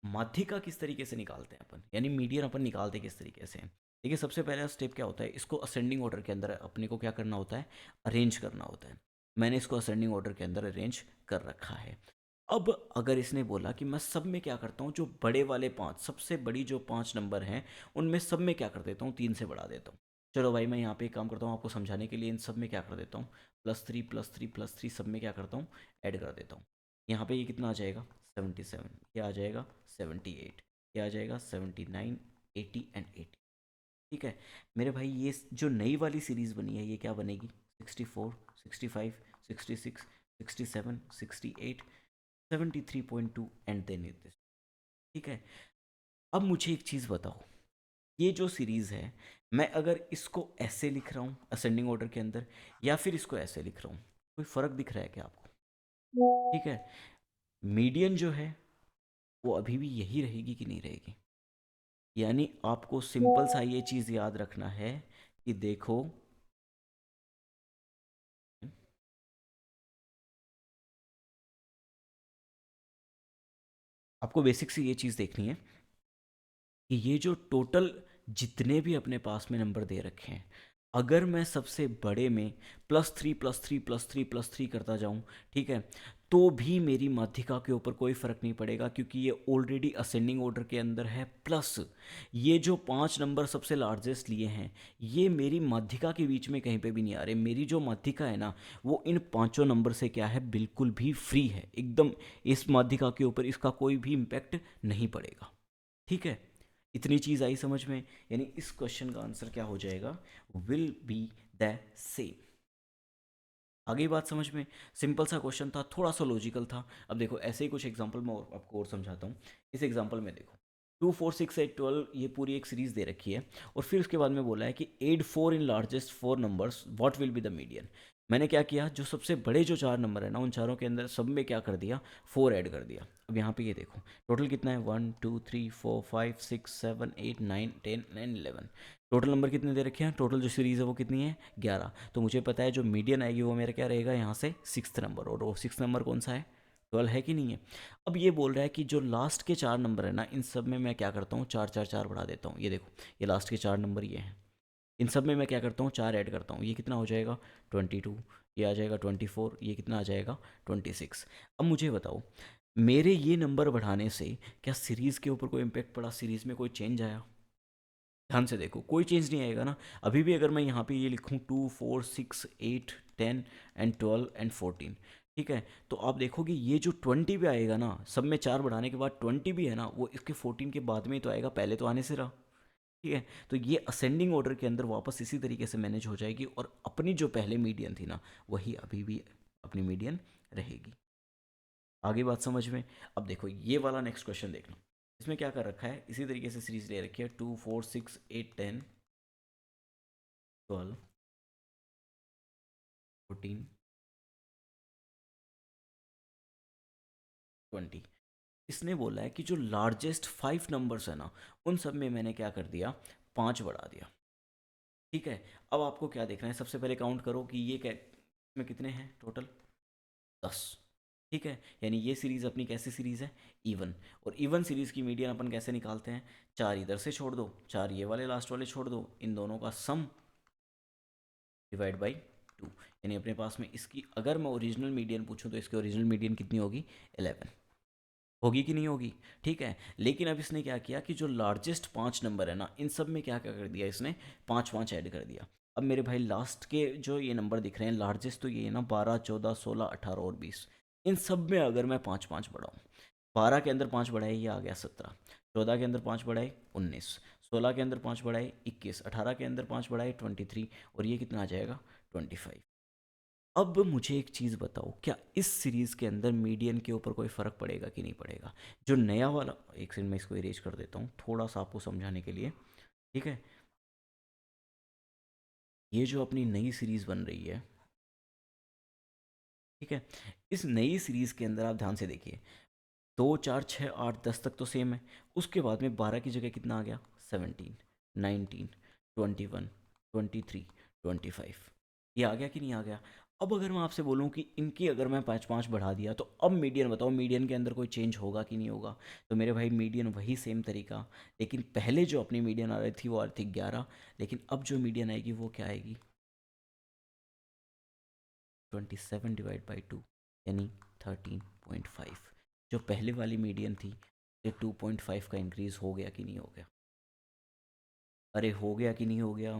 माध्यिका किस तरीके से निकालते हैं अपन, यानी मीडियन अपन निकालते किस तरीके से हैं। देखिए, सबसे पहला स्टेप क्या होता है, इसको असेंडिंग ऑर्डर के अंदर अपने को क्या करना होता है, अरेंज करना होता है। मैंने इसको असेंडिंग ऑर्डर के अंदर अरेंज कर रखा है। अब अगर इसने बोला कि मैं सब में क्या करता हूँ, जो बड़े वाले 5, सबसे बड़ी जो 5 नंबर हैं, उनमें सब में क्या कर देता हूँ, 3 से बढ़ा देता हूँ। चलो भाई, मैं यहाँ पे एक काम करता हूँ आपको समझाने के लिए, इन सब में क्या कर देता हूँ, +3 +3 +3, सब में क्या करता हूँ, ऐड कर देता हूँ। यहाँ पे ये कितना आ जाएगा, 77, ये आ जाएगा 78, ये आ जाएगा 79, 80 एंड 80। ठीक है मेरे भाई, ये जो नई वाली सीरीज़ बनी है ये क्या बनेगी, 64, 65, 66, 67, 68, 73.2 एंड देन इट दिस। ठीक है। अब मुझे एक चीज़ बताओ, ये जो सीरीज़ है, मैं अगर इसको ऐसे लिख रहा हूँ असेंडिंग ऑर्डर के अंदर, या फिर इसको ऐसे लिख रहा हूँ, कोई फ़र्क दिख रहा है क्या आपको? ठीक है। मीडियन जो है वो अभी भी यही रहेगी कि नहीं रहेगी। यानी आपको सिंपल सा ये चीज़ याद रखना है कि देखो, आपको बेसिक से ये चीज़ देखनी है कि ये जो टोटल जितने भी अपने पास में नंबर दे रखे हैं, अगर मैं सबसे बड़े में +3 +3 +3 +3 करता जाऊं, ठीक है, तो भी मेरी माध्यिका के ऊपर कोई फ़र्क नहीं पड़ेगा, क्योंकि ये ऑलरेडी असेंडिंग ऑर्डर के अंदर है। प्लस ये जो 5 नंबर सबसे लार्जेस्ट लिए हैं, ये मेरी माध्यिका के बीच में कहीं पे भी नहीं आ रहे। मेरी जो माध्यिका है ना, वो इन पांचों नंबर से क्या है, बिल्कुल भी फ्री है एकदम। इस माध्यिका के ऊपर इसका कोई भी इम्पैक्ट नहीं पड़ेगा। ठीक है, इतनी चीज़ आई समझ में, यानी इस क्वेश्चन का आंसर क्या हो जाएगा, विल बी द सेम। आगे बात समझ में, सिंपल सा क्वेश्चन था, थोड़ा सा लॉजिकल था। अब देखो, ऐसे ही कुछ एग्जांपल मैं आपको और समझाता हूँ। इस एग्जांपल में देखो, 2 4 6 8 12, ये पूरी एक सीरीज दे रखी है, और फिर उसके बाद में बोला है कि add 4 in largest 4 numbers, what will be the median. मैंने क्या किया, जो सबसे बड़े जो 4 नंबर है ना, उन चारों के अंदर सब में क्या कर दिया, 4 ऐड कर दिया। अब यहाँ पे ये देखो, टोटल कितना है, 1 2 3 4 5 6 7 8 9 10 एंड 11। टोटल नंबर कितने दे रखे हैं, टोटल जो सीरीज़ है वो कितनी है, 11। तो मुझे पता है जो मीडियन आएगी वो मेरा क्या रहेगा, यहाँ से 6th नंबर, और वो 6th नंबर कौन सा है, 12 है कि नहीं है। अब ये बोल रहा है कि जो लास्ट के 4 नंबर है ना, इन सब में मैं क्या करता हूँ, 4 4 4 बढ़ा देता हूँ। ये देखो, ये लास्ट के 4 नंबर ये हैं, इन सब में मैं क्या करता हूँ, 4 ऐड करता हूँ। ये कितना हो जाएगा, 22, ये आ जाएगा 24, ये कितना आ जाएगा, 26। अब मुझे बताओ, मेरे ये नंबर बढ़ाने से क्या सीरीज़ के ऊपर कोई इम्पेक्ट पड़ा, सीरीज़ में कोई चेंज आया? ध्यान से देखो, कोई चेंज नहीं आएगा ना। अभी भी अगर मैं यहाँ पे ये लिखूँ 2 4 6 8 10 एंड 12 एंड 14, ठीक है, तो आप देखोगे ये जो 20 भी आएगा ना, सब में 4 बढ़ाने के बाद 20 भी है ना, वो इसके 14 के बाद में ही तो आएगा, पहले तो आने से रहा। ठीक है, तो ये असेंडिंग ऑर्डर के अंदर वापस इसी तरीके से मैनेज हो जाएगी, और अपनी जो पहले मीडियन थी ना, वही अभी भी अपनी मीडियन रहेगी। आगे बात समझ में। अब देखो ये वाला नेक्स्ट क्वेश्चन देखना, इसमें क्या कर रखा है, इसी तरीके से सीरीज ले रखी है 2 4 6 8 10 12 14 20। इसने बोला है कि जो लार्जेस्ट 5 नंबर्स है ना, उन सब में मैंने क्या कर दिया, 5 बढ़ा दिया। ठीक है, अब आपको क्या देखना है, सबसे पहले काउंट करो कि ये क्या इसमें कितने हैं टोटल, 10। ठीक है, यानी ये सीरीज़ अपनी कैसी सीरीज़ है, इवन। और इवन सीरीज़ की मीडियन अपन कैसे निकालते हैं, 4 इधर से छोड़ दो, 4 ये वाले लास्ट वाले छोड़ दो, इन दोनों का सम डिवाइड बाई 2। यानी अपने पास में इसकी अगर मैं ओरिजिनल मीडियन पूछूं तो इसकी ओरिजिनल मीडियन कितनी होगी, 11। होगी कि नहीं होगी, ठीक है। लेकिन अब इसने क्या किया कि जो लार्जेस्ट 5 नंबर है ना, इन सब में क्या क्या कर दिया इसने, 5 5 ऐड कर दिया। अब मेरे भाई लास्ट के जो ये नंबर दिख रहे हैं लार्जेस्ट, तो ये है ना 12 14 16 18 और 20। इन सब में अगर मैं 5 5 बढ़ाऊँ, 12 के अंदर 5 बढ़ाए ये आ गया 17, 14 के अंदर 5 बढ़ाए 19, 16 के अंदर 5 बढ़ाए 21, 18 के अंदर 5 बढ़ाए 23, और ये कितना आ जाएगा 25। अब मुझे एक चीज़ बताओ, क्या इस सीरीज़ के अंदर मीडियन के ऊपर कोई फ़र्क पड़ेगा कि नहीं पड़ेगा। जो नया वाला, एक सेकंड मैं इसको इरेज कर देता हूँ थोड़ा सा आपको समझाने के लिए। ठीक है, ये जो अपनी नई सीरीज़ बन रही है, ठीक है, इस नई सीरीज़ के अंदर आप ध्यान से देखिए, 2 4 6 8 10 तक तो सेम है। उसके बाद में 12 की जगह कितना आ गया, 17 19 21 23 25। ये आ गया कि नहीं आ गया। अब अगर मैं आपसे बोलूं कि इनकी अगर मैं 5 5 बढ़ा दिया, तो अब मीडियन बताओ, मीडियन के अंदर कोई चेंज होगा कि नहीं होगा। तो मेरे भाई मीडियन वही सेम तरीका, लेकिन पहले जो अपनी मीडियन आ रही थी वो आ रही थी 11, लेकिन अब जो मीडियन आएगी वो क्या आएगी, 27 डिवाइड बाई 2, यानी 13.5। जो पहले वाली मीडियन थी, ये 2.5 का इंक्रीज़ हो गया कि नहीं हो गया, अरे हो गया कि नहीं हो गया।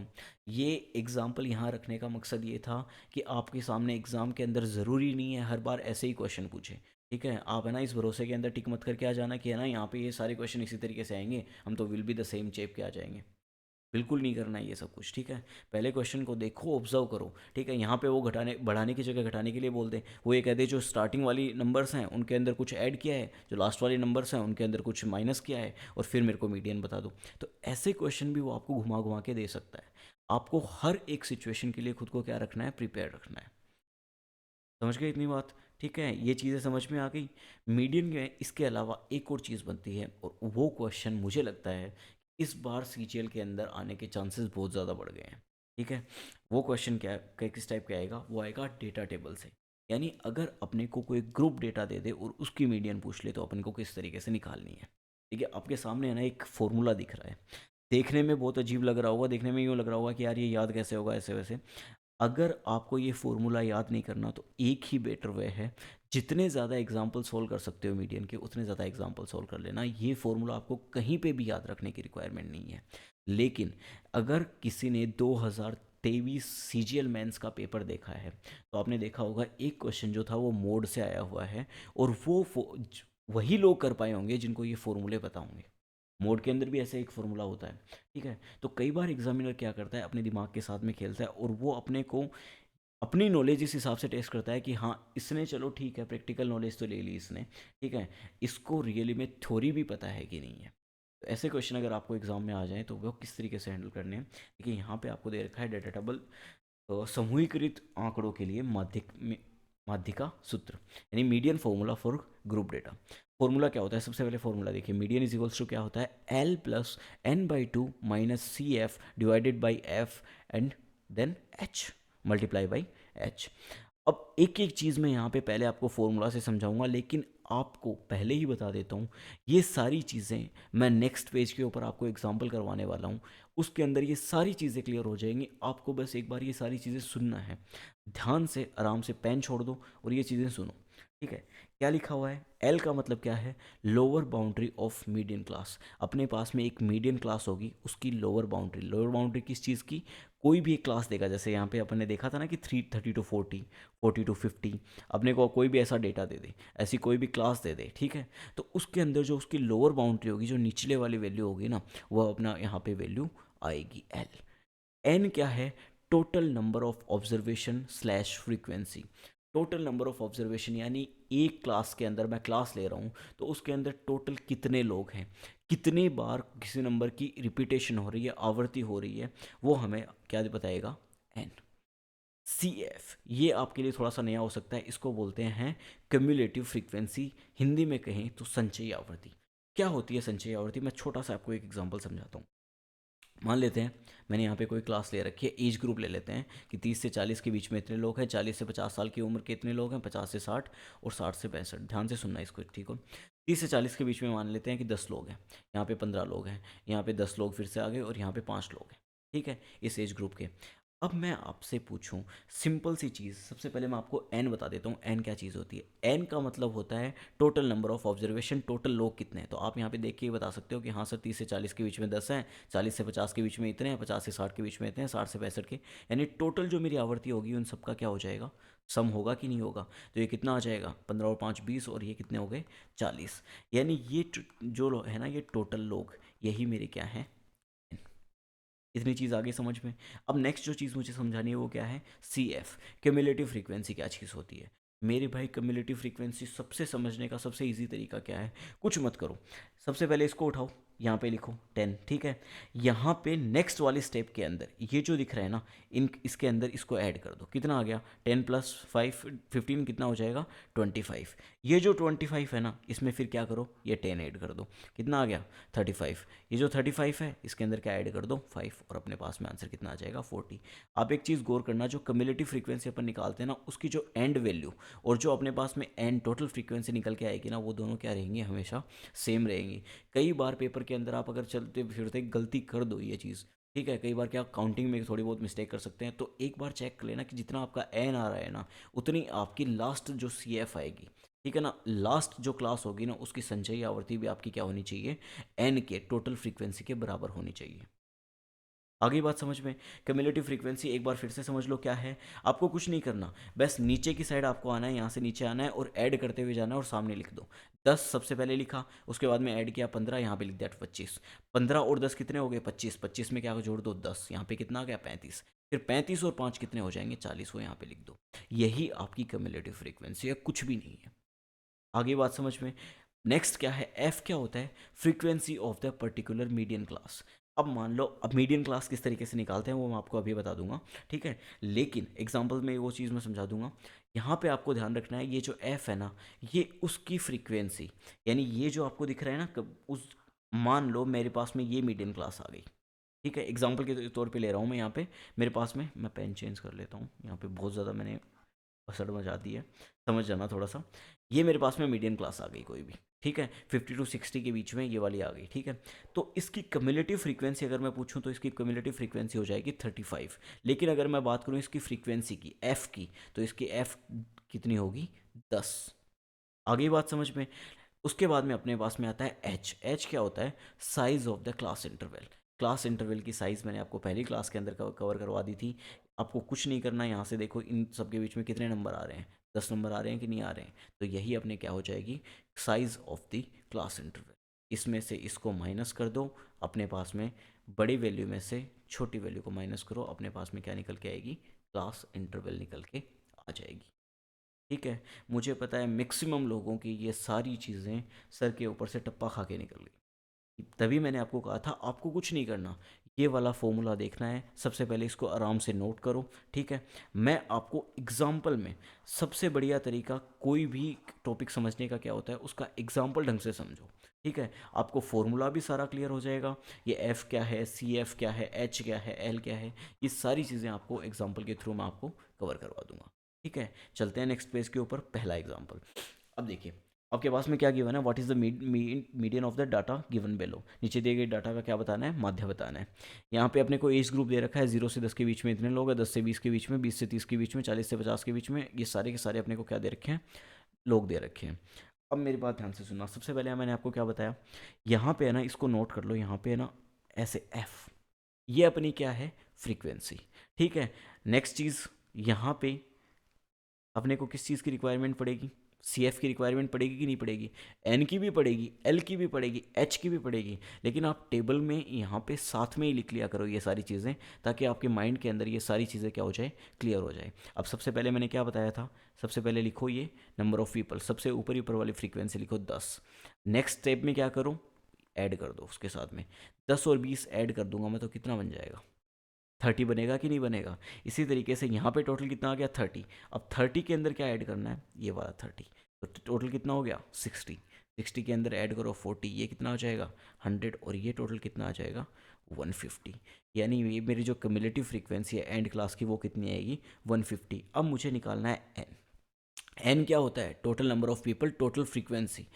ये एग्ज़ाम्पल यहाँ रखने का मकसद ये था कि आपके सामने एग्ज़ाम के अंदर ज़रूरी नहीं है हर बार ऐसे ही क्वेश्चन पूछे। ठीक है, आप है ना इस भरोसे के अंदर टिक मत करके आ जाना कि है ना यहाँ पे ये सारे क्वेश्चन इसी तरीके से आएंगे, हम तो विल बी द सेम चेप के आ जाएंगे। बिल्कुल नहीं करना है ये सब कुछ। ठीक है, पहले क्वेश्चन को देखो, ऑब्जर्व करो। ठीक है, यहाँ पे वो घटाने बढ़ाने की जगह घटाने के लिए बोल दें, वो ये कह दे जो स्टार्टिंग वाली नंबर्स हैं उनके अंदर कुछ ऐड किया है, जो लास्ट वाले नंबर्स हैं उनके अंदर कुछ माइनस किया है, और फिर मेरे को मीडियन बता दो। तो ऐसे क्वेश्चन भी वो आपको घुमा घुमा के दे सकता है। आपको हर एक सिचुएशन के लिए खुद को क्या रखना है, प्रिपेयर रखना है। समझ गए इतनी बात, ठीक है, ये चीज़ें समझ में आ गई। मीडियन में इसके अलावा एक और चीज़ बनती है, और वो क्वेश्चन मुझे लगता है इस बार सीजीएल के अंदर आने के चांसेस बहुत ज़्यादा बढ़ गए हैं। ठीक है, वो क्वेश्चन किस टाइप का आएगा, वो आएगा डेटा टेबल से। यानी अगर अपने को कोई ग्रुप डेटा दे दे और उसकी मीडियन पूछ ले, तो अपन को किस तरीके से निकालनी है। ठीक है, आपके सामने है ना एक फॉर्मूला दिख रहा है, देखने में बहुत अजीब लग रहा होगा, देखने में यूँ लग रहा होगा कि यार ये याद कैसे होगा ऐसे वैसे। अगर आपको ये फॉर्मूला याद नहीं करना, तो एक ही बेटर वे है, जितने ज़्यादा एग्जाम्पल सोल्व कर सकते हो मीडियन के, उतने ज़्यादा एग्जाम्पल सोल्व कर लेना। ये फॉर्मूला आपको कहीं पे भी याद रखने की रिक्वायरमेंट नहीं है। लेकिन अगर किसी ने 2023 सीजीएल मेंस का पेपर देखा है, तो आपने देखा होगा एक क्वेश्चन जो था वो मोड से आया हुआ है, और वही लोग कर पाए होंगे जिनको ये फॉर्मूले पता होंगे। मोड के अंदर भी ऐसे एक फॉर्मूला होता है। ठीक है, तो कई बार एग्जामिनर क्या करता है, अपने दिमाग के साथ में खेलता है, और वो अपने को अपनी नॉलेज इस हिसाब से टेस्ट करता है कि हाँ इसने, चलो ठीक है प्रैक्टिकल नॉलेज तो ले ली इसने, ठीक है, इसको रियली में थ्योरी भी पता है कि नहीं है। तो ऐसे क्वेश्चन अगर आपको एग्जाम में आ जाए, तो वो किस तरीके से हैंडल करने हैं। देखिए यहाँ पे आपको दे रखा है डेटा टेबल, समूहीकृत आंकड़ों के लिए माध्यिका सूत्र, यानी median formula for group data. Formula क्या होता है, सबसे पहले फॉर्मूला देखिए, मीडियन इज इक्वल्स टू क्या होता है, L plus N by two minus C F divided by F and then H multiply by H. अब एक एक चीज़ मैं यहाँ पे पहले आपको फॉर्मूला से समझाऊंगा, लेकिन आपको पहले ही बता देता हूँ, ये सारी चीज़ें मैं नेक्स्ट पेज के ऊपर आपको एग्जांपल करवाने वाला हूँ, उसके अंदर ये सारी चीज़ें क्लियर हो जाएंगी। आपको बस एक बार ये सारी चीज़ें सुनना है, ध्यान से आराम से पेन छोड़ दो और ये चीज़ें सुनो। ठीक है, क्या लिखा हुआ है, एल का मतलब क्या है, lower boundary of median class. अपने पास में एक मीडियन क्लास होगी, उसकी लोअर बाउंड्री, लोअर बाउंड्री किस चीज़ की, कोई भी एक क्लास देगा, जैसे यहाँ पे अपन ने देखा था ना कि 330 टू 40, 40 टू 50, अपने को कोई भी ऐसा डेटा दे दे, ऐसी कोई भी क्लास दे दे, ठीक है, तो उसके अंदर जो उसकी लोअर बाउंड्री होगी, जो निचले वाली वैल्यू होगी ना, वह अपना यहाँ पे वैल्यू आएगी एल। एन क्या है, total number of observation slash frequency. Total number of observation, यानी एक क्लास के अंदर मैं क्लास ले रहा हूँ तो उसके अंदर टोटल कितने लोग हैं, कितनी बार किसी नंबर की रिपीटेशन हो रही है, आवृत्ति हो रही है, वो हमें क्या बताएगा, एन। सी एफ ये आपके लिए थोड़ा सा नया हो सकता है, इसको बोलते हैं क्यूमुलेटिव फ्रीक्वेंसी, हिंदी में कहें तो संचयी आवृत्ति। क्या होती है संचयी आवृत्ति, मैं छोटा सा आपको एक एग्जांपल समझाता हूँ। मान लेते हैं मैंने यहाँ पे कोई क्लास ले रखी है, एज ग्रुप ले लेते हैं कि 30 से 40 के बीच में इतने लोग हैं, 40 से 50 साल की उम्र के इतने लोग हैं, 50 से 60 और 60 से 65। ध्यान से सुनना इसको, ठीक हो। 30 से 40 के बीच में मान लेते हैं कि 10 लोग हैं, यहाँ पे 15 लोग हैं, यहाँ पे 10 लोग फिर से आ गए और यहाँ पे 5 लोग हैं, ठीक है, इस एज ग्रुप के। अब मैं आपसे पूछूं सिंपल सी चीज़, सबसे पहले मैं आपको एन बता देता हूँ। एन क्या चीज़ होती है, एन का मतलब होता है total number of observation, total लोग कितने हैं। तो आप यहाँ पे देख के ही बता सकते हो कि हाँ सर 30 से 40 के बीच में 10 हैं, 40 से 50 के बीच में इतने हैं, 50 से 60 के बीच में इतने हैं, 60 से 65 के, यानी टोटल जो मेरी आवृत्ति होगी उन सबका क्या हो जाएगा, सम होगा कि नहीं होगा। तो ये कितना आ जाएगा, 15 और 5 20, और ये कितने हो गए 40, यानी ये जो है ना ये टोटल लोग, यही मेरे क्या है। इतनी चीज़ आगे समझ में। अब नेक्स्ट जो चीज़ मुझे समझानी है वो क्या है, सी एफ, क्यूमुलेटिव फ्रीक्वेंसी क्या चीज़ होती है। मेरे भाई क्यूमुलेटिव फ्रीक्वेंसी सबसे समझने का सबसे इजी तरीका क्या है, कुछ मत करो, सबसे पहले इसको उठाओ, यहाँ पे लिखो 10, ठीक है। यहाँ पे नेक्स्ट वाले स्टेप के अंदर ये जो दिख रहा है ना, इसके अंदर इसको ऐड कर दो, कितना आ गया 10 प्लस 5 15, कितना हो जाएगा 25। ये जो 25 है ना, इसमें फिर क्या करो, ये 10 ऐड कर दो, कितना आ गया 35। ये जो 35 है इसके अंदर क्या ऐड कर दो 5, और अपने पास में आंसर कितना आ जाएगा 40। आप एक चीज़ गौर करना, जो क्यूमुलेटिव फ्रीक्वेंसी अपन निकालते हैं ना, उसकी जो एंड वैल्यू और जो अपने पास में एंड टोटल फ्रीक्वेंसी निकल के आएगी ना, वो दोनों क्या रहेंगी, हमेशा सेम रहेंगी। कई बार पेपर के अंदर आप अगर चलते फिरते गलती कर दो ये चीज़, ठीक है, कई बार क्या काउंटिंग में थोड़ी बहुत मिस्टेक कर सकते हैं, तो एक बार चेक कर लेना कि जितना आपका एन आ रहा है ना, उतनी आपकी लास्ट जो सी एफ आएगी, ठीक है ना, लास्ट जो क्लास होगी ना, उसकी संचयी आवृत्ति भी आपकी क्या होनी चाहिए, एन के टोटल फ्रीक्वेंसी के बराबर होनी चाहिए। आगे बात समझ में। क्यूमुलेटिव फ्रीक्वेंसी एक बार फिर से समझ लो क्या है, आपको कुछ नहीं करना, बस नीचे की साइड आपको आना है, यहाँ से नीचे आना है और ऐड करते हुए जाना है, और सामने लिख दो 10 सबसे पहले लिखा, उसके बाद में ऐड किया 15, यहाँ पे लिख दिया 25। 15 और 10 कितने हो गए 25, 25 में क्या जोड़ दो 10, यहाँ पे कितना आ गया 35, फिर 35 और 5 कितने हो जाएंगे 40, वो यहाँ पे लिख दो। यही आपकी क्यूमुलेटिव फ्रीक्वेंसी है, कुछ भी नहीं है। आगे बात समझ में। नेक्स्ट क्या है, एफ क्या होता है, frequency of the particular median class. अब मान लो, अब मीडियन क्लास किस तरीके से निकालते हैं वो मैं आपको अभी बता दूंगा, ठीक है, लेकिन एग्जांपल में वो चीज़ मैं समझा दूंगा। यहाँ पे आपको ध्यान रखना है, ये जो एफ है ना, ये उसकी फ्रीक्वेंसी, यानी ये जो आपको दिख रहा है ना, उस, मान लो मेरे पास में ये मीडियन क्लास आ गई, ठीक है, एग्जाम्पल के तौर पे ले रहा हूँ मैं, यहाँ पे मेरे पास में, मैं पेन चेंज कर लेता हूँ, यहाँ पे बहुत ज़्यादा मैंने असर मचा दी है, समझ जाना थोड़ा सा। ये मेरे पास में मीडियम क्लास आ गई कोई भी, ठीक है, 50 टू 60 के बीच में ये वाली आ गई, ठीक है। तो इसकी क्यूमुलेटिव फ्रीक्वेंसी अगर मैं पूछूं तो इसकी क्यूमुलेटिव फ्रीक्वेंसी हो जाएगी 35। लेकिन अगर मैं बात करूं इसकी फ्रीक्वेंसी की, एफ की, तो इसकी एफ कितनी होगी 10। आगे बात समझ में। उसके बाद में अपने पास में आता है एच। एच क्या होता है, size of the class interval. Class interval की साइज़ मैंने आपको पहली क्लास के अंदर कवर करवा दी थी। आपको कुछ नहीं करना, यहाँ से देखो इन सब के बीच में कितने नंबर आ रहे हैं, 10 नंबर आ रहे हैं कि नहीं आ रहे हैं, तो यही अपने क्या हो जाएगी, size of the class interval. इसमें से इसको माइनस कर दो, अपने पास में बड़ी वैल्यू में से छोटी वैल्यू को माइनस करो, अपने पास में क्या निकल के आएगी, क्लास इंटरवल निकल के आ जाएगी, ठीक है। मुझे पता है मैक्सिमम लोगों की ये सारी चीज़ें सर के ऊपर से टप्पा खा के निकल गई, तभी मैंने आपको कहा था आपको कुछ नहीं करना, ये वाला फॉर्मूला देखना है, सबसे पहले इसको आराम से नोट करो, ठीक है। मैं आपको एग्जाम्पल में, सबसे बढ़िया तरीका कोई भी टॉपिक समझने का क्या होता है, उसका एग्जाम्पल ढंग से समझो, ठीक है। आपको फॉर्मूला भी सारा क्लियर हो जाएगा, ये एफ क्या है, सी एफ क्या है, एच क्या है, एल क्या है, ये सारी चीज़ें आपको एग्जाम्पल के थ्रू मैं आपको कवर करवा दूंगा, ठीक है। चलते हैं नेक्स्ट पेज के ऊपर, पहला एग्जाम्पल। अब देखिए आपके पास में क्या गिवन है, what is the median of the data given below. नीचे दिए गए डाटा का क्या बताना है, माध्य बताना है। यहाँ पे अपने को एज ग्रुप दे रखा है, 0 से 10 के बीच में इतने लोग हैं, 10 से 20 के बीच में, 20 से 30 के बीच में, 40 से 50 के बीच में, ये सारे के सारे अपने को क्या दे रखे हैं, लोग दे रखे हैं। अब मेरी बात ध्यान से सुनना, सबसे पहले मैंने आपको क्या बताया, यहाँ पे है ना, इसको नोट कर लो, यहाँ पे है ना ऐसे एफ, ये अपनी क्या है, फ्रीक्वेंसी, ठीक है। नेक्स्ट चीज़, यहाँ पे अपने को किस चीज़ की रिक्वायरमेंट पड़ेगी, सी एफ की रिक्वायरमेंट पड़ेगी कि नहीं पड़ेगी, एन की भी पड़ेगी, एल की भी पड़ेगी, एच की भी पड़ेगी, लेकिन आप टेबल में यहाँ पे साथ में ही लिख लिया करो ये सारी चीज़ें, ताकि आपके माइंड के अंदर ये सारी चीज़ें क्या हो जाए, क्लियर हो जाए। अब सबसे पहले मैंने क्या बताया था, सबसे पहले लिखो ये नंबर ऑफ़ पीपल, सबसे ऊपर ऊपर वाली फ्रीक्वेंसी लिखो 10। नेक्स्ट स्टेप में क्या करो, ऐड कर दो उसके साथ में 10 और 20 ऐड कर दूंगा मैं, तो कितना बन जाएगा, 30 बनेगा कि नहीं बनेगा। इसी तरीके से यहाँ पे टोटल कितना आ गया 30। अब 30 के अंदर क्या ऐड करना है, ये वाला 30, तो टोटल कितना हो गया 60। 60 के अंदर ऐड करो 40, ये कितना हो जाएगा 100, और ये टोटल कितना आ जाएगा 150। यानी ये मेरी जो कम्युलेटिव फ्रीक्वेंसी है एंड क्लास की वो कितनी आएगी 150। अब मुझे निकालना है एन। एन क्या होता है, total number of people, total frequency.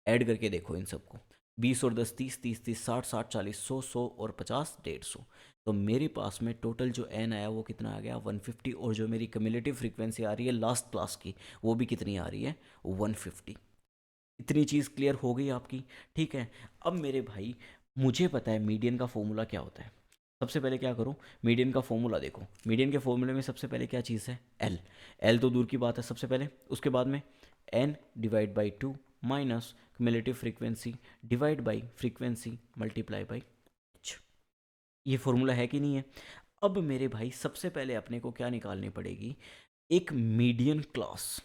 Add करके देखो इन सबको, 20 और 10 30, 30 30 60 60 40 100 100 और 50 150। तो मेरे पास में टोटल जो एन आया वो कितना आ गया 150, और जो मेरी कम्युलेटिव फ्रीक्वेंसी आ रही है लास्ट क्लास की वो भी कितनी आ रही है 150। इतनी चीज़ क्लियर हो गई आपकी, ठीक है। अब मेरे भाई मुझे पता है मीडियन का फॉर्मूला क्या होता है। सबसे पहले क्या करो, मीडियन का फॉर्मूला देखो। मीडियन के फॉर्मूले में सबसे पहले क्या चीज़ है, एल। एल तो दूर की बात है सबसे पहले, उसके बाद में N divide by 2 minus cumulative frequency divide by frequency multiply by H. ये फॉर्मूला है कि नहीं है। अब मेरे भाई सबसे पहले अपने को क्या निकालनी पड़ेगी, एक मीडियन क्लास।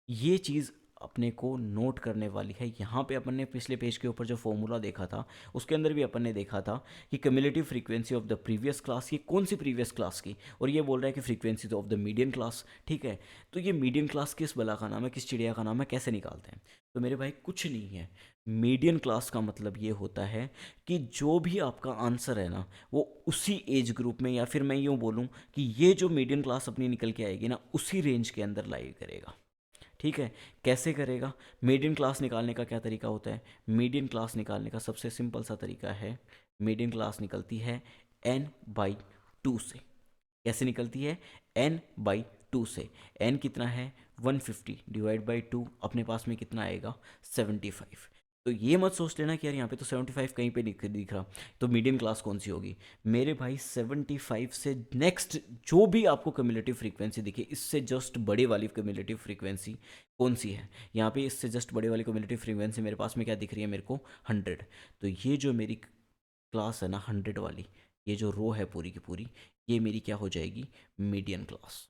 ये चीज़ अपने को नोट करने वाली है। यहाँ पे अपन ने पिछले पेज के ऊपर जो फॉर्मूला देखा था उसके अंदर भी अपन ने देखा था कि cumulative frequency of the previous class की, कौन सी प्रीवियस क्लास की, और ये बोल रहा है कि frequency of the median class, ठीक है। तो ये मीडियन क्लास किस बला का नाम है, किस चिड़िया का नाम है, कैसे निकालते हैं। तो मेरे भाई कुछ नहीं है, मीडियन क्लास का मतलब ये होता है कि जो भी आपका आंसर है ना वो उसी एज ग्रुप में, या फिर मैं यूँ बोलूँ कि ये जो मीडियन क्लास अपनी निकल के आएगी ना उसी रेंज के अंदर लाई करेगा, ठीक है। कैसे करेगा, मीडियन क्लास निकालने का क्या तरीका होता है, मीडियन क्लास निकालने का सबसे सिंपल सा तरीका है, मीडियन क्लास निकलती है n बाई 2 से। कैसे निकलती है, n बाई 2 से। n कितना है 150 डिवाइड बाई 2, अपने पास में कितना आएगा 75। तो ये मत सोच लेना कि यार यहाँ पे तो 75 कहीं पे दिख रहा, तो मीडियम क्लास कौन सी होगी मेरे भाई, 75 से नेक्स्ट जो भी आपको कम्युलेटिव फ्रीक्वेंसी दिखे इससे जस्ट बड़े वाली कम्युलेटिव फ्रीक्वेंसी कौन सी है। यहाँ पे इससे जस्ट बड़े वाली कम्युलेटिव फ्रीक्वेंसी मेरे पास में क्या दिख रही है मेरे को 100। तो ये जो मेरी क्लास है ना 100 वाली, ये जो रो है पूरी की पूरी, ये मेरी क्या हो जाएगी मीडियन क्लास।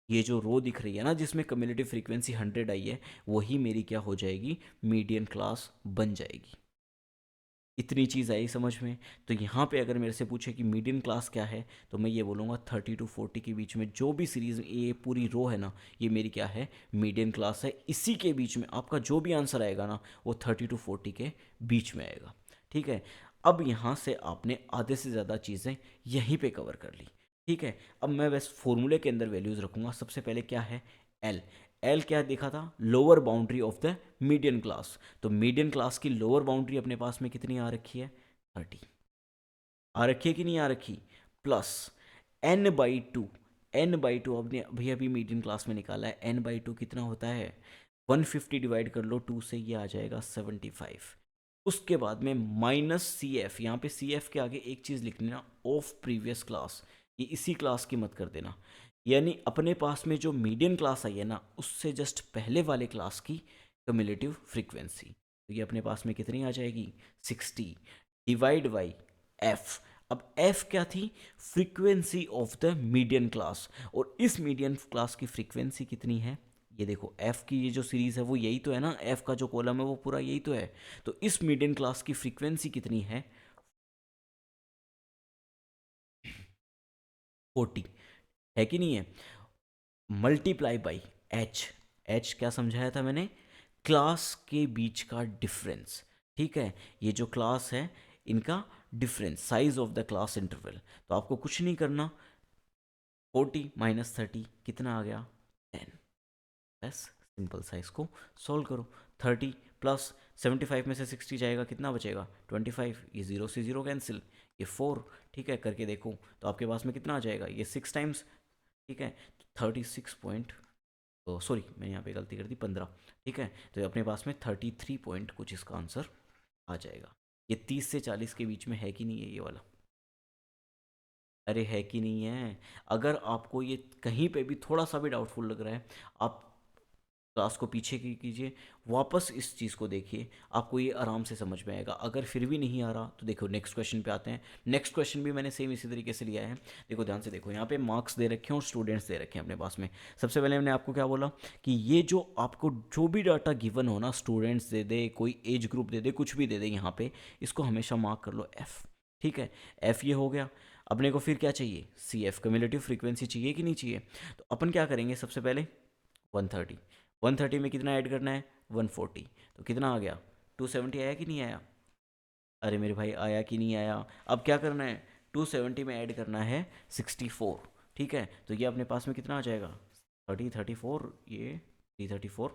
ये जो रो दिख रही है ना जिसमें कम्युलेटिव फ्रीक्वेंसी 100 आई है, वही मेरी क्या हो जाएगी मीडियन क्लास बन जाएगी। इतनी चीज़ आई समझ में। तो यहाँ पे अगर मेरे से पूछे कि मीडियन क्लास क्या है, तो मैं ये बोलूँगा 30 टू 40 के बीच में जो भी सीरीज़ ये पूरी रो है ना, ये मेरी क्या है मीडियन क्लास है। इसी के बीच में आपका जो भी आंसर आएगा ना वो 30 टू 40 के बीच में आएगा, ठीक है। अब यहाँ से आपने आधे से ज़्यादा चीज़ें यहीं पे कवर कर ली, ठीक है। अब मैं बस फॉर्मूले के अंदर वैल्यूज़ रखूँगा। सबसे पहले क्या है, एल। एल क्या देखा था, lower boundary of the median class. तो मीडियन क्लास की लोअर बाउंड्री अपने पास में कितनी आ रखी है 30, आ रखी है कि नहीं आ रखी, plus N by two. N by two अपने भैया अभी मीडियन क्लास में निकाला है, एन बाई टू कितना होता है 150 डिवाइड कर लो 2 से, ये आ जाएगा 75। उसके बाद में माइनस सी एफ, यहाँ पे सी एफ के आगे एक चीज़ लिख लेना, ऑफ प्रीवियस क्लास। ये इसी क्लास की मत कर देना, यानी अपने पास में जो मीडियन क्लास आई है ना उससे जस्ट पहले वाले क्लास की कम्युलेटिव फ्रीक्वेंसी। तो ये अपने पास में कितनी आ जाएगी 60 डिवाइड बाई एफ। अब एफ क्या थी, frequency of the median class, और इस मीडियन क्लास की फ्रीक्वेंसी कितनी है, ये देखो एफ की ये जो सीरीज है वो यही तो है ना, एफ का जो कॉलम है वो पूरा यही तो है। तो इस मीडियन क्लास की फ्रीक्वेंसी कितनी है 40, है कि नहीं है, मल्टीप्लाई बाई एच। एच क्या समझाया था मैंने, क्लास के बीच का डिफरेंस, ठीक है। ये जो क्लास है इनका difference, size of the class interval. तो आपको कुछ नहीं करना, 40 माइनस 30 कितना आ गया 10, बस सिंपल सा इसको सॉल्व करो। 30 प्लस 75 में से 60 जाएगा, कितना बचेगा 25, ये जीरो से जीरो कैंसिल, ये 4, ठीक है। करके देखो तो आपके पास में कितना आ जाएगा, ये 6 टाइम्स, ठीक है। 36 पॉइंट, सॉरी मैंने यहाँ पे गलती कर दी 15, ठीक है। तो अपने पास में 33 पॉइंट कुछ इसका आंसर आ जाएगा। ये 30 से 40 के बीच में है कि नहीं है ये वाला, अरे है कि नहीं है। अगर आपको ये कहीं पे भी थोड़ा सा भी डाउटफुल लग रहा है, आप क्लास को पीछे की कीजिए, वापस इस चीज़ को देखिए, आपको ये आराम से समझ में आएगा। अगर फिर भी नहीं आ रहा तो देखो नेक्स्ट क्वेश्चन पे आते हैं। नेक्स्ट क्वेश्चन भी मैंने सेम इसी तरीके से लिया है। देखो ध्यान से देखो, यहाँ पे मार्क्स दे रखे हैं और स्टूडेंट्स दे रखे हैं अपने पास में। सबसे पहले मैंने आपको क्या बोला कि ये जो आपको जो भी डाटा गिवन हो ना, स्टूडेंट्स दे दे, कोई एज ग्रुप दे दे, कुछ भी दे दे यहाँ पे, इसको हमेशा मार्क कर लो एफ़। ठीक है, एफ़ ये हो गया। अपने को फिर क्या चाहिए, सी एफ, क्यूमुलेटिव फ्रीक्वेंसी चाहिए कि नहीं चाहिए। तो अपन क्या करेंगे, सबसे पहले 130, 130 में कितना ऐड करना है, 140, तो कितना आ गया, 270 आया कि नहीं आया। अरे मेरे भाई आया कि नहीं आया। अब क्या करना है, 270 में ऐड करना है 64। ठीक है, तो ये अपने पास में कितना आ जाएगा, 34, ये 334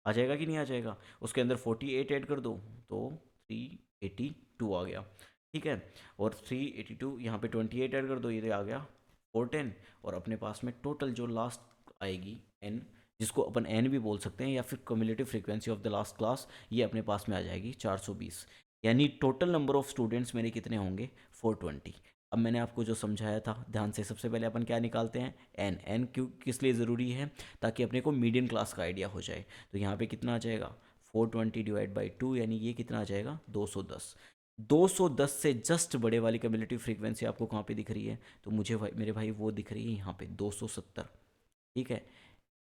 आ जाएगा कि नहीं आ जाएगा। उसके अंदर 48 ऐड कर दो तो 382 आ गया। ठीक है, और 382 यहाँ पे 28 ऐड कर दो, ये आ गया 410। और अपने पास में टोटल जो लास्ट आएगी एन, जिसको अपन एन भी बोल सकते हैं या फिर cumulative frequency of the last class, ये अपने पास में आ जाएगी 420। यानी टोटल नंबर ऑफ स्टूडेंट्स मेरे कितने होंगे, 420। अब मैंने आपको जो समझाया था ध्यान से, सबसे पहले अपन क्या निकालते हैं, एन। एन क्यों किस लिए ज़रूरी है, ताकि अपने को मीडियन क्लास का आइडिया हो जाए। तो यहाँ पे कितना आ जाएगा, 420 डिवाइड बाई 2, यानी ये कितना आ जाएगा, 210। 210 से जस्ट बड़े वाली कम्युलेटिव फ्रीक्वेंसी आपको कहाँ पे दिख रही है, तो मुझे मेरे भाई वो दिख रही है यहाँ पे 270। ठीक है,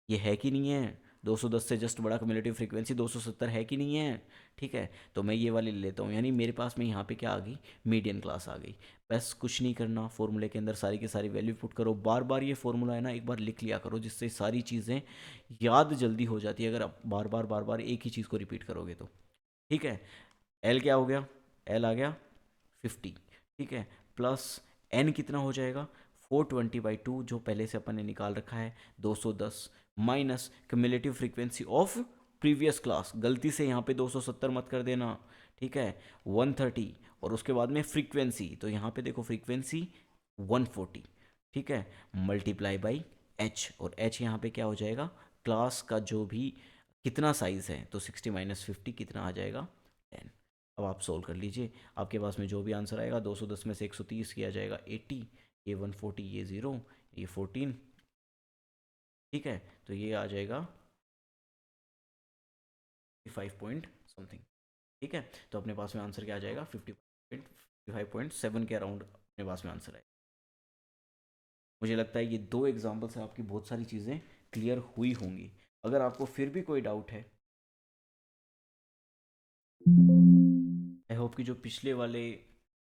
ये है कि नहीं है, 210 से जस्ट बड़ा क्यूमुलेटिव फ्रीक्वेंसी 270 है कि नहीं है। ठीक है, तो मैं ये वाली ले लेता हूँ, यानी मेरे पास में यहाँ पे क्या आ गई, मीडियन क्लास आ गई। बस कुछ नहीं करना, फॉर्मूले के अंदर सारी की सारी वैल्यू पुट करो। बार बार ये फॉर्मूला है ना, एक बार लिख लिया करो, जिससे सारी चीज़ें याद जल्दी हो जाती है, अगर आप बार बार एक ही चीज़ को रिपीट करोगे तो। ठीक है, एल क्या हो गया, एल आ गया 50। ठीक है, प्लस एन कितना हो जाएगा, 420/2 जो पहले से अपन ने निकाल रखा है 210, minus cumulative frequency of previous class, गलती से यहाँ पे 270 मत कर देना। ठीक है, 130, और उसके बाद में फ्रीक्वेंसी, तो यहाँ पे देखो फ्रीक्वेंसी 140। ठीक है, मल्टीप्लाई बाई एच, और एच यहाँ पे क्या हो जाएगा, क्लास का जो भी कितना साइज़ है, तो 60 माइनस 50 कितना आ जाएगा, 10। अब आप सोल्व कर लीजिए, आपके पास में जो भी आंसर आएगा, 210 में से 130 किया जाएगा 80, ये 140, ये 0, ये 14। ठीक है, तो ये आ जाएगा 55 पॉइंट समथिंग। ठीक है, तो अपने पास में आंसर क्या आ जाएगा, 55.7 के अराउंड अपने पास में आंसर है। मुझे लगता है ये दो एग्जाम्पल से आपकी बहुत सारी चीज़ें क्लियर हुई होंगी। अगर आपको फिर भी कोई डाउट है, आई होप कि जो पिछले वाले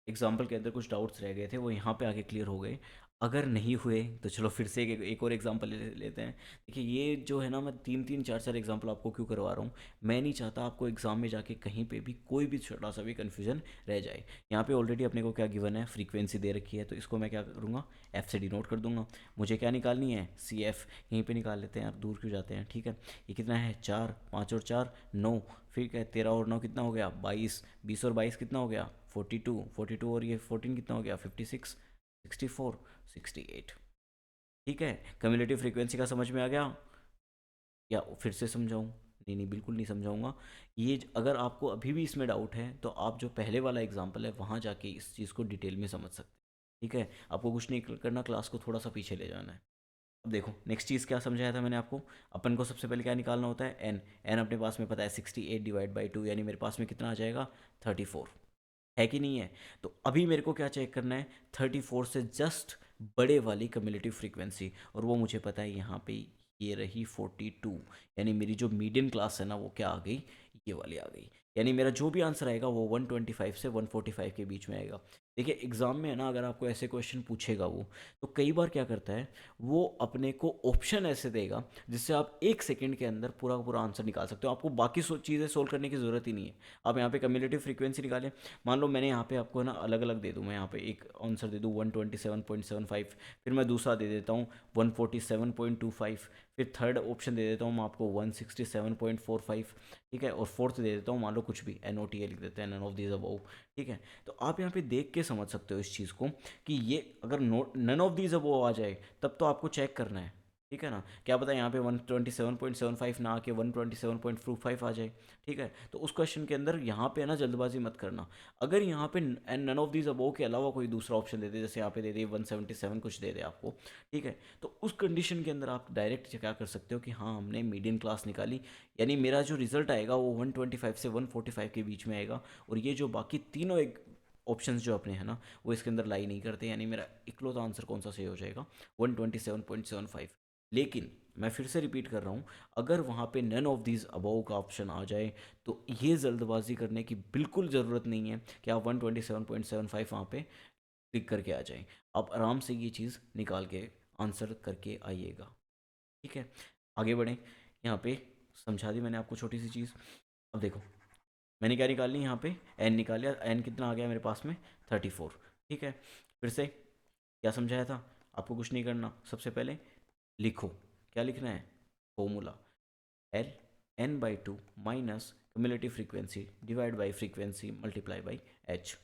एग्जाम्पल के अंदर कुछ डाउट्स रह गए थे वो यहाँ पे आके क्लियर हो गए। अगर नहीं हुए तो चलो फिर से एक और एग्जांपल लेते हैं। देखिए ये जो है ना, मैं तीन तीन चार चार एग्जांपल आपको क्यों करवा रहा हूँ, मैं नहीं चाहता आपको एग्जाम में जाके कहीं पे भी कोई भी छोटा सा भी कन्फ्यूजन रह जाए। यहाँ पे ऑलरेडी अपने को क्या गिवन है, फ्रीक्वेंसी दे रखी है, तो इसको मैं क्या करूँगा, एफ से डिनोट कर दूंगा। मुझे क्या निकालनी है, सी एफ, यहीं पर निकाल लेते हैं यार, दूर क्यों जाते हैं। ठीक है, ये कितना है, 4, 5 और 4 9, फिर क्या 13 और 9 कितना हो गया, 22, 20 और 22 कितना हो गया, 42, 42 और ये 14 कितना हो गया, 56, 64, 68। ठीक है, कम्युलेटिव फ्रीक्वेंसी का समझ में आ गया, या फिर से समझाऊँ, नहीं नहीं बिल्कुल नहीं समझाऊंगा। ये अगर आपको अभी भी इसमें डाउट है तो आप जो पहले वाला एग्जाम्पल है वहाँ जाके इस चीज़ को डिटेल में समझ सकते हैं। ठीक है, आपको कुछ नहीं करना, क्लास को थोड़ा सा पीछे ले जाना है। अब देखो नेक्स्ट चीज़ क्या समझाया था मैंने आपको, अपन को सबसे पहले क्या निकालना होता है, एन। एन अपने पास में पता है 68 डिवाइड बाई 2, यानी मेरे पास में कितना आ जाएगा, 34, है कि नहीं है। तो अभी मेरे को क्या चेक करना है, 34 से जस्ट बड़े वाली कम्युलेटिव फ्रीक्वेंसी, और वो मुझे पता है यहाँ पे ये रही 42, यानी मेरी जो मीडियन क्लास है ना वो क्या आ गई, ये वाली आ गई। यानी मेरा जो भी आंसर आएगा वो 125 से 145 के बीच में आएगा। देखिए एग्ज़ाम में है ना, अगर आपको ऐसे क्वेश्चन पूछेगा वो, तो कई बार क्या करता है, वो अपने को ऑप्शन ऐसे देगा जिससे आप 1 सेकंड के अंदर पूरा का पूरा आंसर निकाल सकते हो, आपको बाकी चीज़ें सोल्व करने की ज़रूरत ही नहीं है। आप यहाँ पे कम्युलेटिव फ्रीक्वेंसी निकालें, मान लो मैंने यहाँ पे आपको ना अलग अलग दे दूँ, मैं यहाँ पे एक आंसर दे दूँ 127.75, फिर मैं दूसरा दे देता हूँ 147.25, फिर थर्ड ऑप्शन दे देता हूँ मैं आपको 167.45। ठीक है, और फोर्थ दे देता हूँ मान लो कुछ भी NOTA लिख देते हैं, नन ऑफ दीज अबव। ठीक है, तो आप यहाँ पे देख के समझ सकते हो इस चीज़ को कि ये अगर not none of these above आ जाए तब तो आपको चेक करना है। ठीक है ना, क्या पता यहाँ पे 127.75 ना आके 127.25 आ जाए। ठीक है, तो उस क्वेश्चन के अंदर यहाँ पे है ना जल्दबाजी मत करना। अगर यहाँ पे and none of these above के अलावा कोई दूसरा ऑप्शन दे दे, जैसे यहाँ पे दे दे 177 कुछ दे दे आपको, ठीक है, तो उस कंडीशन के अंदर आप डायरेक्ट क्या कर सकते हो कि हाँ हमने मीडियन क्लास निकाली, यानी मेरा जो रिजल्ट आएगा वो 125 से 145 के बीच में आएगा। और ये जो बाकी तीनों एक ऑप्शंस जो अपने हैं ना वो इसके अंदर लाई नहीं करते, यानी मेरा इकलौता आंसर कौन सा सही हो जाएगा, 127.75। लेकिन मैं फिर से रिपीट कर रहा हूँ, अगर वहाँ पे नन ऑफ दीज अबव का ऑप्शन आ जाए तो ये जल्दबाजी करने की बिल्कुल ज़रूरत नहीं है कि आप 127.75 वहाँ पे क्लिक करके आ जाएं। आप आराम से ये चीज़ निकाल के आंसर करके आइएगा। ठीक है, आगे बढ़ें। यहाँ पे समझा दी मैंने आपको छोटी सी चीज़। अब देखो मैंने क्या निकाल ली, यहाँ पे एन निकाल लिया। एन कितना आ गया मेरे पास में, 34। ठीक है, फिर से क्या समझाया था, आपको कुछ नहीं करना, सबसे पहले लिखो, क्या लिखना है, formula L N by two minus cumulative frequency divide by frequency multiply by H.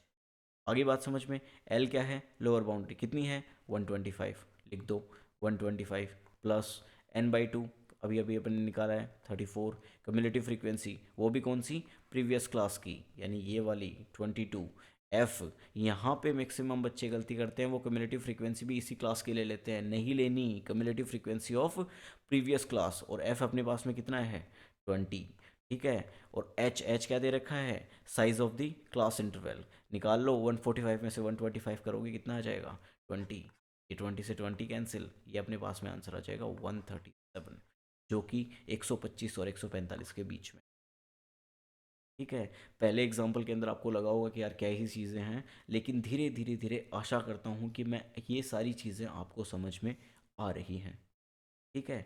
आगे बात समझ में, एल क्या है, लोअर बाउंड्री कितनी है 125, लिख दो 125 प्लस एन बाई टू, अभी अभी अपन ने निकाला है 34, क्यूमुलेटिव फ्रीक्वेंसी वो भी कौन सी, प्रीवियस क्लास की, यानी ये वाली 22, एफ, यहाँ पे मैक्सिमम बच्चे गलती करते हैं, वो क्यूमुलेटिव फ्रीक्वेंसी भी इसी क्लास की ले लेते हैं, नहीं लेनी, cumulative frequency of previous class, और एफ अपने पास में कितना है 20। ठीक है, और एच, एच क्या दे रखा है, size of the class interval, निकाल लो, 145 में से 125 करोगे कितना आ जाएगा 20, ये 20 से 20 कैंसिल, ये अपने पास में आंसर आ जाएगा 137, जो कि 125 और 145 के बीच में। ठीक है, पहले एग्जाम्पल के अंदर आपको लगा होगा कि यार क्या ही चीज़ें हैं, लेकिन धीरे धीरे धीरे आशा करता हूँ कि मैं ये सारी चीज़ें आपको समझ में आ रही हैं। ठीक है,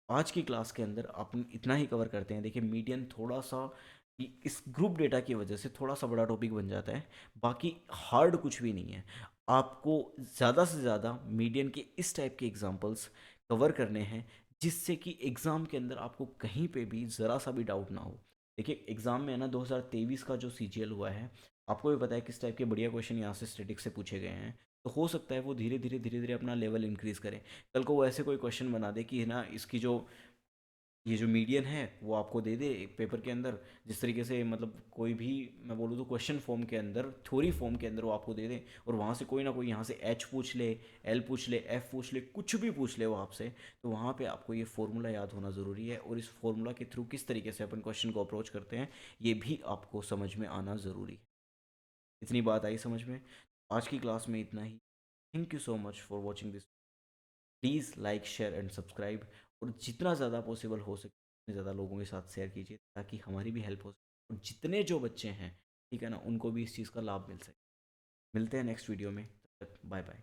आज की क्लास के अंदर अपन इतना ही कवर करते हैं। देखिए मीडियन थोड़ा सा इस ग्रुप डेटा की वजह से थोड़ा सा बड़ा टॉपिक बन जाता है, बाकी हार्ड कुछ भी नहीं है। आपको ज़्यादा से ज़्यादा मीडियन के इस टाइप के एग्जांपल्स कवर करने हैं, जिससे कि एग्ज़ाम के अंदर आपको कहीं पे भी ज़रा सा भी डाउट ना हो। देखिए एग्ज़ाम में है ना 2023 का जो CGL हुआ है, आपको भी पता है किस टाइप के बढ़िया क्वेश्चन यहाँ से स्टैटिक से पूछे गए हैं। तो हो सकता है वो धीरे धीरे अपना लेवल इंक्रीज़ करें, कल को वो ऐसे कोई क्वेश्चन बना दे कि है ना इसकी जो ये जो मीडियन है वो आपको दे दे एक पेपर के अंदर, जिस तरीके से मतलब कोई भी मैं बोलूँ तो क्वेश्चन फॉर्म के अंदर, थ्योरी फॉर्म के अंदर वो आपको दे दे, और वहाँ से कोई ना कोई यहाँ से एच पूछ ले, एल पूछ ले, एफ पूछ ले, कुछ भी पूछ ले वो आपसे, तो वहाँ पे आपको ये फॉर्मूला याद होना ज़रूरी है, और इस फॉर्मूला के थ्रू किस तरीके से अपन क्वेश्चन को अप्रोच करते हैं ये भी आपको समझ में आना ज़रूरी है। इतनी बात आई समझ में, आज की क्लास में इतना ही। Thank you so much for watching this. Please like share and subscribe, और जितना ज़्यादा पॉसिबल हो सके उतने ज़्यादा लोगों के साथ शेयर कीजिए, ताकि हमारी भी हेल्प हो सके और जितने जो बच्चे हैं ठीक है ना उनको भी इस चीज़ का लाभ मिल सके। मिलते हैं नेक्स्ट वीडियो में, तब तक बाय बाय।